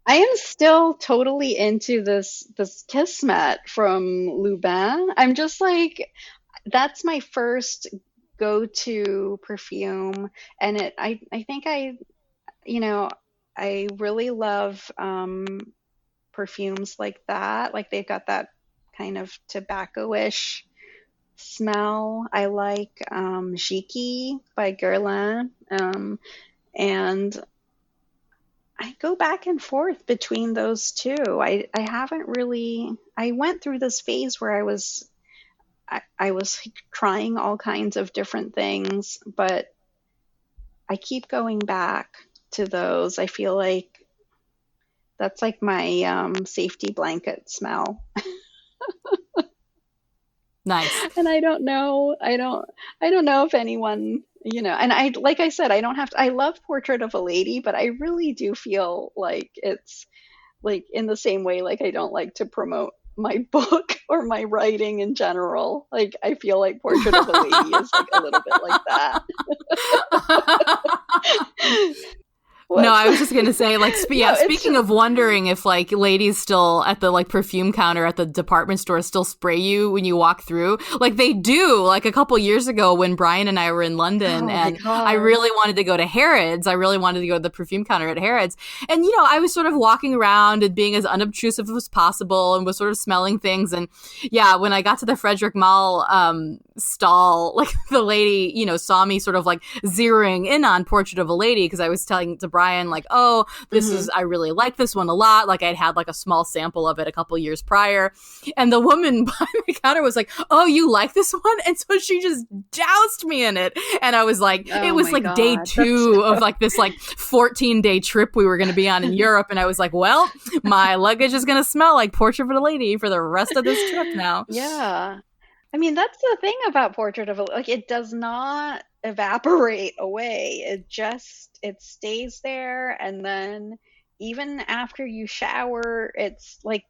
I am still totally into this Kismet from Lubin. I'm just like, that's my first go-to perfume, and I think you know I really love perfumes like that. Like they've got that kind of tobacco-ish smell. I like Jiki by Guerlain. And I go back and forth between those two. I haven't really, I went through this phase where I was trying all kinds of different things, but I keep going back to those. I feel like that's like my safety blanket smell. Nice. And I don't know if anyone, and like I said, I don't have to, I love Portrait of a Lady, but I really do feel like it's like in the same way, like I don't like to promote my book or my writing in general. Like I feel like Portrait of a Lady is like a little bit like that. No, What's I was just gonna say, like, no, yeah. it's Speaking just of wondering if like ladies still at the like perfume counter at the department store still spray you when you walk through, like they do. Like a couple years ago when Brian and I were in London, oh my and I God. really wanted to go to Harrods. I really wanted to go to the perfume counter at Harrods, and I was sort of walking around and being as unobtrusive as possible, and was sort of smelling things. And yeah, when I got to the Frederic Malle stall, like the lady, saw me sort of like zeroing in on Portrait of a Lady, because I was telling to Brian like, oh, Hmm. I really like this one a lot. Like I'd had like a small sample of it a couple years prior, and the woman behind the counter was like, oh, you like this one? And so she just doused me in it, and I was like, it Oh was my like day God. That's 2 of like this like 14-day trip we were going to be on in Europe, and I was like, well, my luggage is going to smell like Portrait of a Lady for the rest of this trip now. yeah. I mean, that's the thing about Portrait of a, like it does not evaporate away. It stays there, and then even after you shower, it's like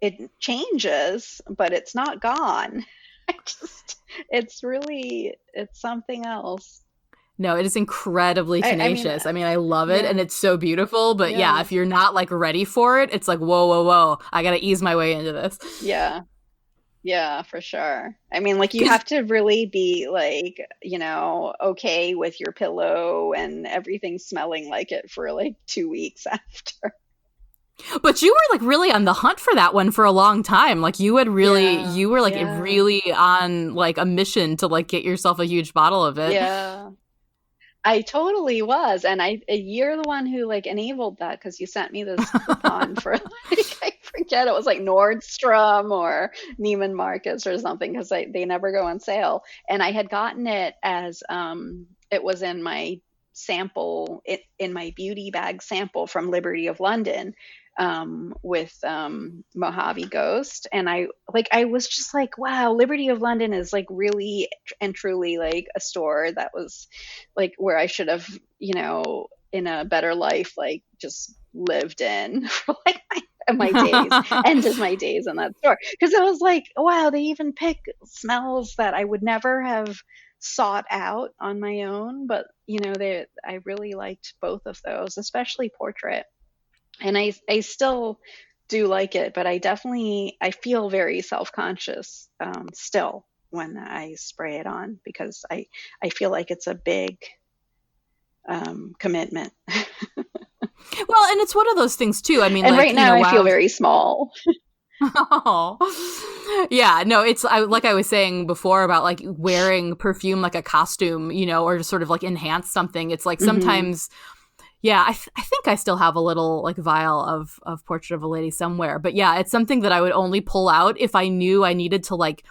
it changes, but it's not gone. I just it's something else. No, it is incredibly I mean, tenacious. I mean, I love it and yeah, it's so beautiful. But yeah, yeah, if you're not like ready for it, it's like, whoa, whoa, whoa. I got to ease my way into this. yeah. Yeah, for sure. I mean, like you Cause, have to really be like, okay with your pillow and everything smelling like it for like 2 weeks after. but you were like really on the hunt for that one for a long time. Like Yeah, you were like yeah, really on like a mission to like get yourself a huge bottle of it. yeah. I totally was. And you're the one who like enabled that because you sent me this coupon for like, I forget, it was like Nordstrom or Neiman Marcus or something because they never go on sale. And I had gotten it as, it was in my sample it in my beauty bag sample from Liberty of London, with Mojave Ghost, and I was just like, wow, Liberty of London is like really and truly like a store that was like where I should have, in a better life, like just lived in for like my days, ended my days in that store, because it was like, wow, they even pick smells that I would never have sought out on my own, but I really liked both of those, especially Portrait. And I still do like it, but I feel very self-conscious, still when I spray it on, because I feel like it's a big commitment. Well, and it's one of those things too. I mean, And like, right now I feel wow. very small. Oh. Yeah, no, like I was saying before about like wearing perfume like a costume, or just sort of like enhance something. It's like Hmm. sometimes, yeah, I think I still have a little like vial of Portrait of a Lady somewhere. But yeah, it's something that I would only pull out if I knew I needed to like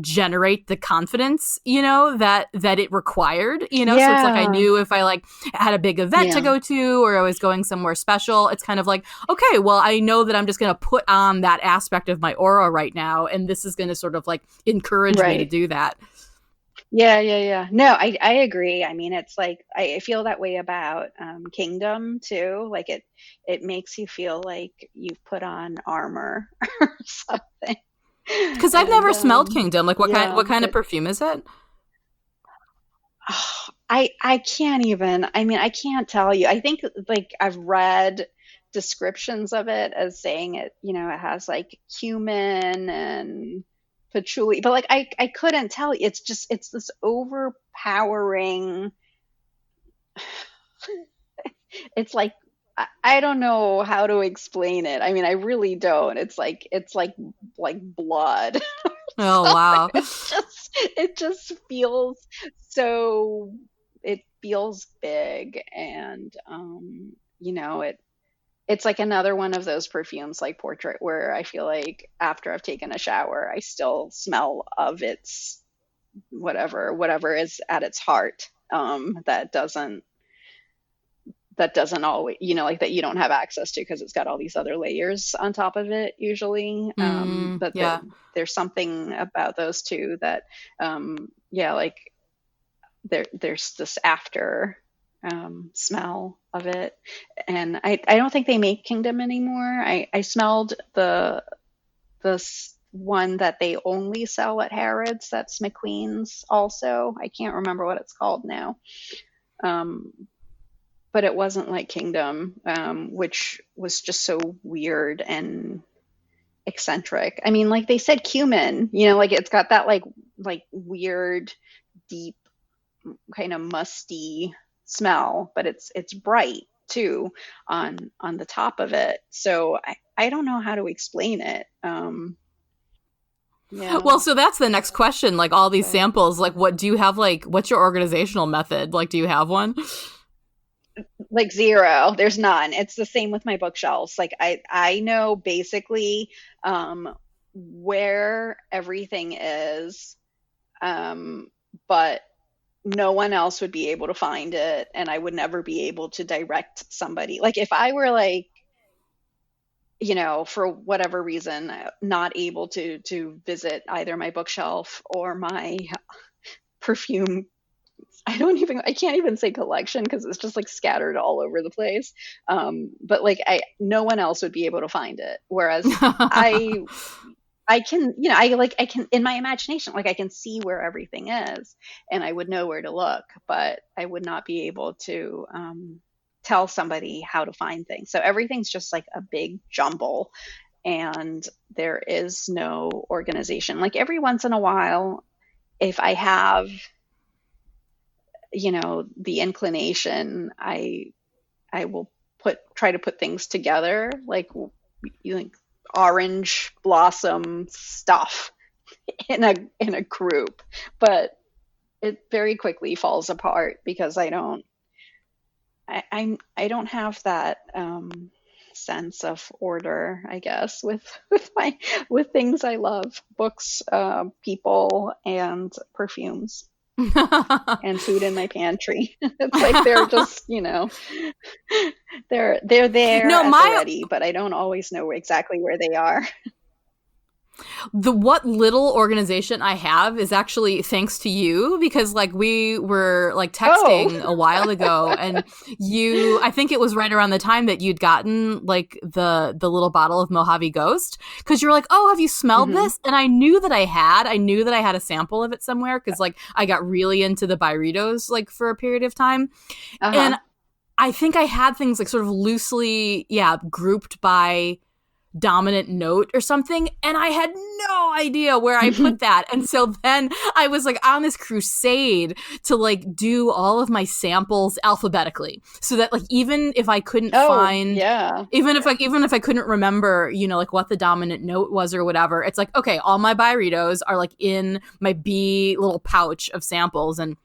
generate the confidence, that it required, so it's like I Yeah. knew if I like had a big event to Yeah. go to, or I was going somewhere special, it's kind of like, okay, well, I know that I'm just going to put on that aspect of my aura right now, and this is going to sort of like encourage me to Right. do that. Yeah, yeah, yeah. No, I agree. I mean, it's like I feel that way about Kingdom too. Like it makes you feel like you've put on armor or something. Because I've And never smelled Kingdom. Like, yeah, what kind of but perfume is it? I can't even. I mean, I can't tell you. I think like I've read descriptions of it as saying it, it has like cumin and patchouli, but like I couldn't tell you. It's this overpowering. It's like I don't know how to explain it. I mean, I really don't. It's like blood. Oh, So wow. it just feels so, it feels big, and it's like another one of those perfumes like Portrait, where I feel like after I've taken a shower I still smell of its whatever is at its heart, that doesn't always, like that you don't have access to because it's got all these other layers on top of it usually. But Yeah. there's something about those two that, yeah, like there's this after smell of it. And I don't think they make Kingdom anymore. I smelled the one that they only sell at Harrods. That's McQueen's also. I can't remember what it's called now. Um, but it wasn't like Kingdom, which was just so weird and eccentric. I mean, like they said, cumin, like it's got that like weird, deep, kind of musty smell, but it's bright too on the top of it. So I don't know how to explain it. Yeah, Well, so that's the next question. Like all these but samples, like what do you have? Like, what's your organizational method? Like, do you have one? like zero. There's none. It's the same with my bookshelves. Like I know basically where everything is, um, but no one else would be able to find it, and I would never be able to direct somebody. Like if I were like, for whatever reason, not able to visit either my bookshelf or my perfume, I can't even say collection because it's just like scattered all over the place. But like no one else would be able to find it. Whereas I, I can, I can, in my imagination, like I can see where everything is and I would know where to look, but I would not be able to, tell somebody how to find things. So everything's just like a big jumble, and there is no organization. Like every once in a while, if I have, the inclination, I will try to put things together, like orange blossom stuff in a group, but it very quickly falls apart because I don't have that sense of order, I guess, with things I love, books, people, and perfumes. and food in my pantry. It's like they're just, they're there No, at the my ready, but I don't always know exactly where they are. the what little organization I have is actually thanks to you, because like we were like Oh, texting a while ago, and I think it was right around the time that you'd gotten like the little bottle of Mojave Ghost, because you were like, oh, have you smelled hmm this? And I knew that I had a sample of it somewhere, because like I got really into the Byritos like for a period of time. And uh-huh. I think I had things like sort of loosely, grouped by dominant note or something, and I had no idea where I put that. And so then I was like on this crusade to like do all of my samples alphabetically, so that like even if I couldn't Oh, find yeah. even if I couldn't remember, like what the dominant note was or whatever, it's like, okay, all my Byritos are like in my B little pouch of samples. And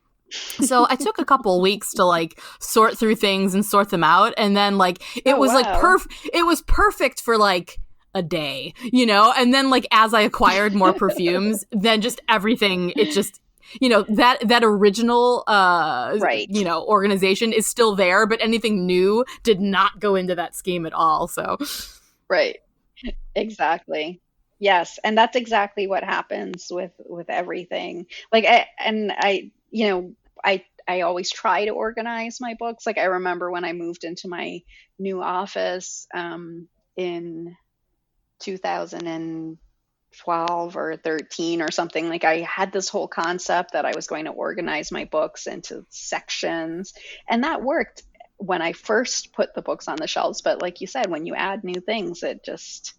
so I took a couple weeks to like sort through things and sort them out, and then like it Oh, was like wow. it was perfect for like a day, and then like as I acquired more perfumes, then just everything, it just, that original Right. organization is still there, but anything new did not go into that scheme at all. So Right. Exactly. Yes, and that's exactly what happens with everything. Like I always try to organize my books. Like I remember when I moved into my new office in 2012 or 13 or something, like I had this whole concept that I was going to organize my books into sections, and that worked when I first put the books on the shelves. But like you said, when you add new things, it just,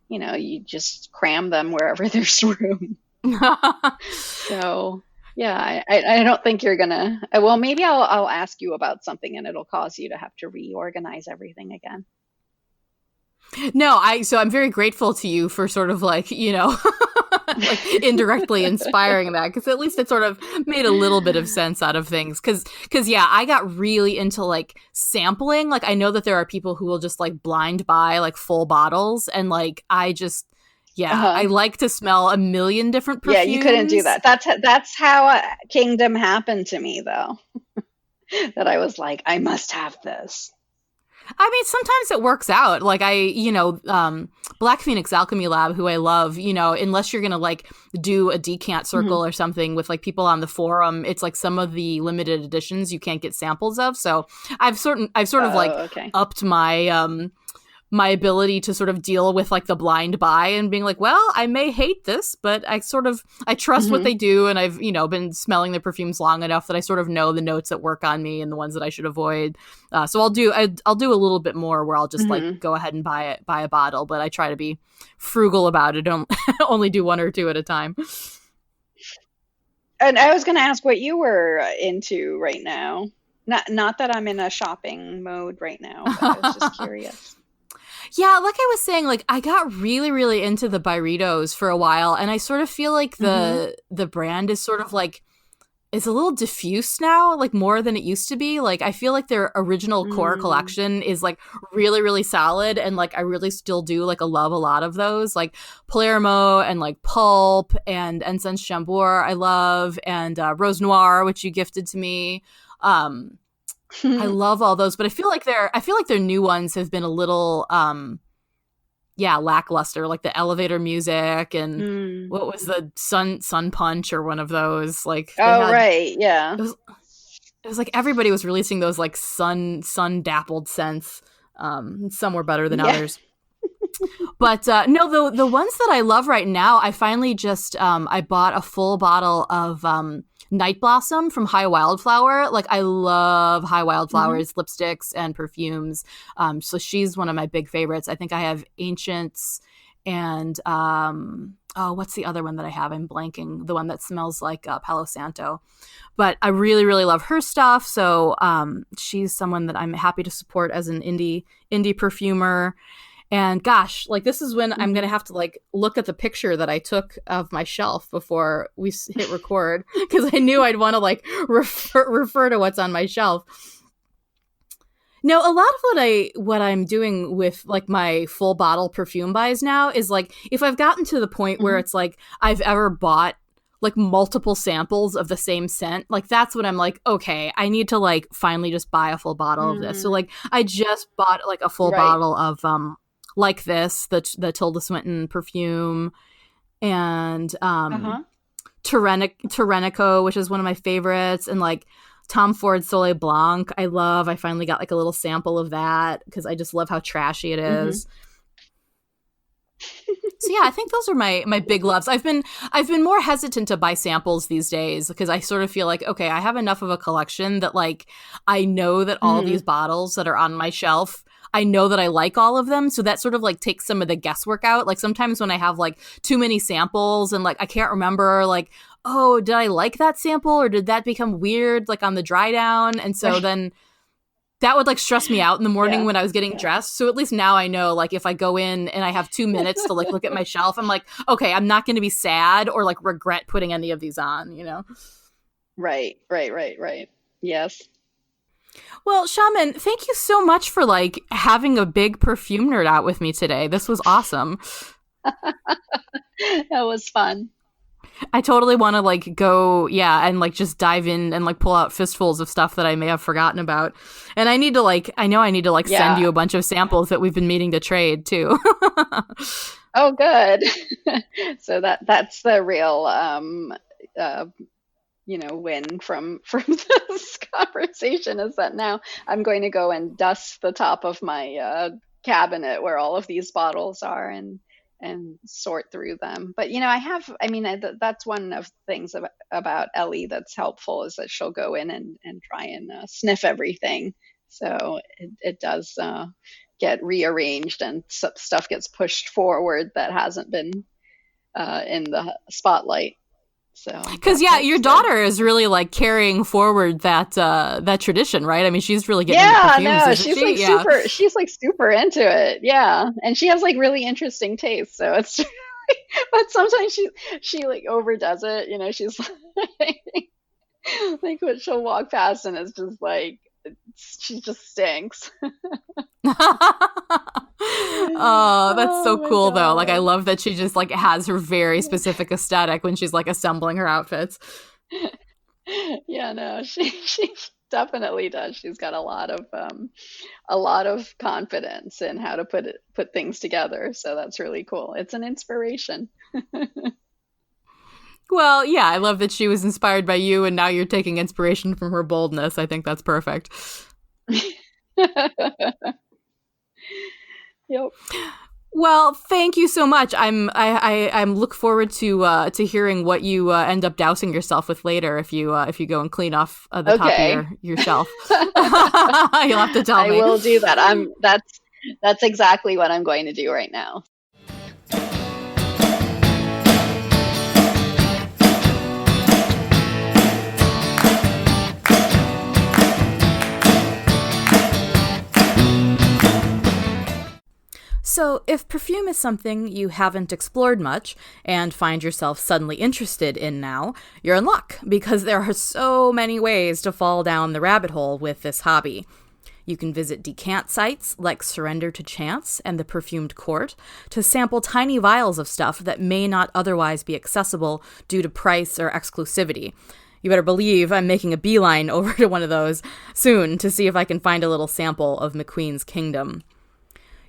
you just cram them wherever there's room. So yeah, I don't think you're gonna. Well, maybe I'll ask you about something and it'll cause you to have to reorganize everything again. no, I'm very grateful to you for sort of like, like indirectly inspiring that, because at least it sort of made a little bit of sense out of things. Because yeah, I got really into like sampling. Like I know that there are people who will just like blind buy like full bottles, and like I just, yeah, I Uh-huh. like to smell a million different Yeah, you couldn't do perfumes. that. That's how Kingdom happened to me, though. That I was like, I must have this. I mean, sometimes it works out. Like Black Phoenix Alchemy Lab, who I love, unless you're gonna like do a decant hmm circle or something with like people on the forum, it's like some of the limited editions you can't get samples of. So I've sort of like Oh, okay. upped my ability to sort of deal with like the blind buy and being like, well, I may hate this, but I trust what hmm they do, and I've been smelling the perfumes long enough that I sort of know the notes that work on me and the ones that I should avoid. So I'll do a little bit more where I'll just like hmm go ahead and buy a bottle, but I try to be frugal about it. Don't only do one or two at a time. And I was going to ask what you were into right now. Not that I'm in a shopping mode right now, but I was just curious. Yeah, like I was saying, like I got really, really into the Byritos for a while, and I sort of feel like hmm the brand is sort of like it's a little diffuse now, like more than it used to be. Like I feel like their original core Mm. collection is like really, really solid, and like I really still do like love a lot of those, like Palermo and like Pulp and Incense Chambour I love, and Rose Noir, which you gifted to me. I love all those, but I feel like their new ones have been a little lackluster, like the elevator music, and Mm. what was the Sun Punch or one of those, like they Oh, had right. Yeah. it was it was like everybody was releasing those like sun dappled scents. Some were better than Yeah. others. But no, the ones that I love right now, I finally just I bought a full bottle of Night Blossom from High Wildflower. Like I love High hmm Wildflower's lipsticks and perfumes. So she's one of my big favorites. I think I have Ancients and oh, what's the other one that I have? I'm blanking. The one that smells like Palo Santo. But I really, really love her stuff. So she's someone that I'm happy to support as an indie perfumer. And gosh, like this is when I'm hmm gonna have to like look at the picture that I took of my shelf before we hit record, because I knew I'd want to like refer to what's on my shelf. No, a lot of what I'm doing with like my full bottle perfume buys now is like if I've gotten to the point where hmm it's like I've ever bought like multiple samples of the same scent, like that's when I'm like, okay, I need to like finally just buy a full bottle of this. So like I just bought like a full Right. bottle of like this, the Tilda Swinton perfume, and Uh-huh. Tyrannico, which is one of my favorites, and like Tom Ford Soleil Blanc. I finally got like a little sample of that because I just love how trashy it Mm-hmm. is. So yeah, I think those are my big loves. I've been more hesitant to buy samples these days because I sort of feel like, okay, I have enough of a collection that like I know that all Mm-hmm. these bottles that are on my shelf, I know that I like all of them. So that sort of like takes some of the guesswork out. Like sometimes when I have like too many samples and like I can't remember like, oh, did I like that sample or did that become weird like on the dry down? And so Right. then that would like stress me out in the morning Yeah. when I was getting dressed. So at least now I know, like, if I go in and I have 2 minutes to like look at my shelf, I'm like, okay, I'm not going to be sad or like regret putting any of these on, you know? Right. Right. Right. Right. Yes. Well, Shaman, thank you so much for like having a big perfume nerd out with me today. This was awesome. That was fun. I totally want to like go, yeah, and like just dive in and like pull out fistfuls of stuff that I may have forgotten about. And I need to like, I know I need to like send Yeah. you a bunch of samples that we've been meaning to trade too. Oh, good. So that's the real uh win from this conversation is that now I'm going to go and dust the top of my cabinet where all of these bottles are and sort through them. But I mean, that's one of the things about Ellie that's helpful is that she'll go in and try and sniff everything. So it does get rearranged and stuff gets pushed forward that hasn't been in the spotlight. So Because yeah, your that's good. daughter is really like carrying forward that tradition, right? I mean, she's really getting into Yeah, perfumes, no, isn't she? Yeah. she's like super into it. Yeah. And she has like really interesting taste. So it's but sometimes she like overdoes it, she's like what she'll walk past and it's just like she just stinks. Oh, that's Oh so my cool though. Like I God. love that she just like has her very specific aesthetic when she's like assembling her outfits. Yeah, no, she definitely does. She's got a lot of confidence in how to put things together. So that's really cool. It's an inspiration. Well, yeah, I love that she was inspired by you and now you're taking inspiration from her boldness. I think that's perfect. Yep. Well, thank you so much. I'm look forward to hearing what you end up dousing yourself with later if you go and clean off the top of Okay. your shelf. You'll have to tell I me. will do that. That's exactly what I'm going to do right now. So, if perfume is something you haven't explored much and find yourself suddenly interested in now, you're in luck because there are so many ways to fall down the rabbit hole with this hobby. You can visit decant sites like Surrender to Chance and the Perfumed Court to sample tiny vials of stuff that may not otherwise be accessible due to price or exclusivity. You better believe I'm making a beeline over to one of those soon to see if I can find a little sample of McQueen's Kingdom.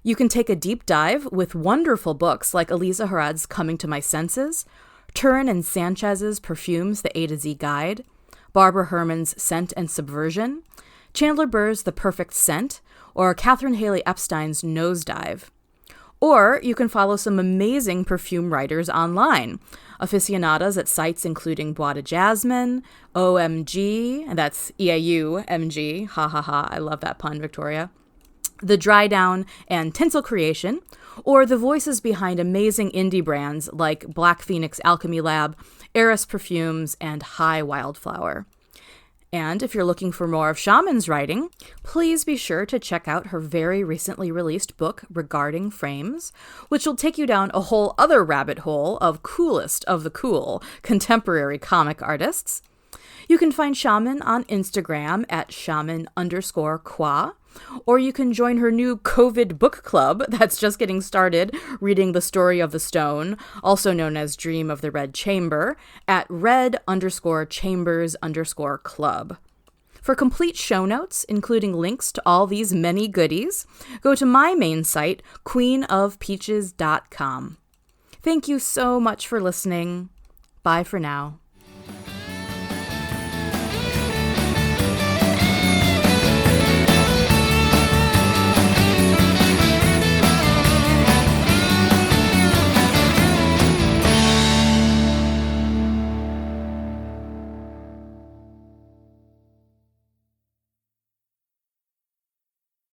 You can take a deep dive with wonderful books like Eliza Harad's Coming to My Senses, Turin and Sanchez's Perfumes, the A to Z Guide, Barbara Herrmann's Scent and Subversion, Chandler Burr's The Perfect Scent, or Catherine Haley Epstein's Nosedive. Or you can follow some amazing perfume writers online. Aficionadas at sites including Bois de Jasmine, OMG, and that's EAUMG, ha ha ha, I love that pun, Victoria, The Dry Down and Tinsel Creation, or the voices behind amazing indie brands like Black Phoenix Alchemy Lab, Eris Perfumes, and High Wildflower. And if you're looking for more of Shaman's writing, please be sure to check out her very recently released book, Regarding Frames, which will take you down a whole other rabbit hole of coolest of the cool contemporary comic artists. You can find Shaman on Instagram at shaman_qua, Or you can join her new COVID book club that's just getting started, reading The Story of the Stone, also known as Dream of the Red Chamber, at red_chambers_club. For complete show notes, including links to all these many goodies, go to my main site, queenofpeaches.com. Thank you so much for listening. Bye for now.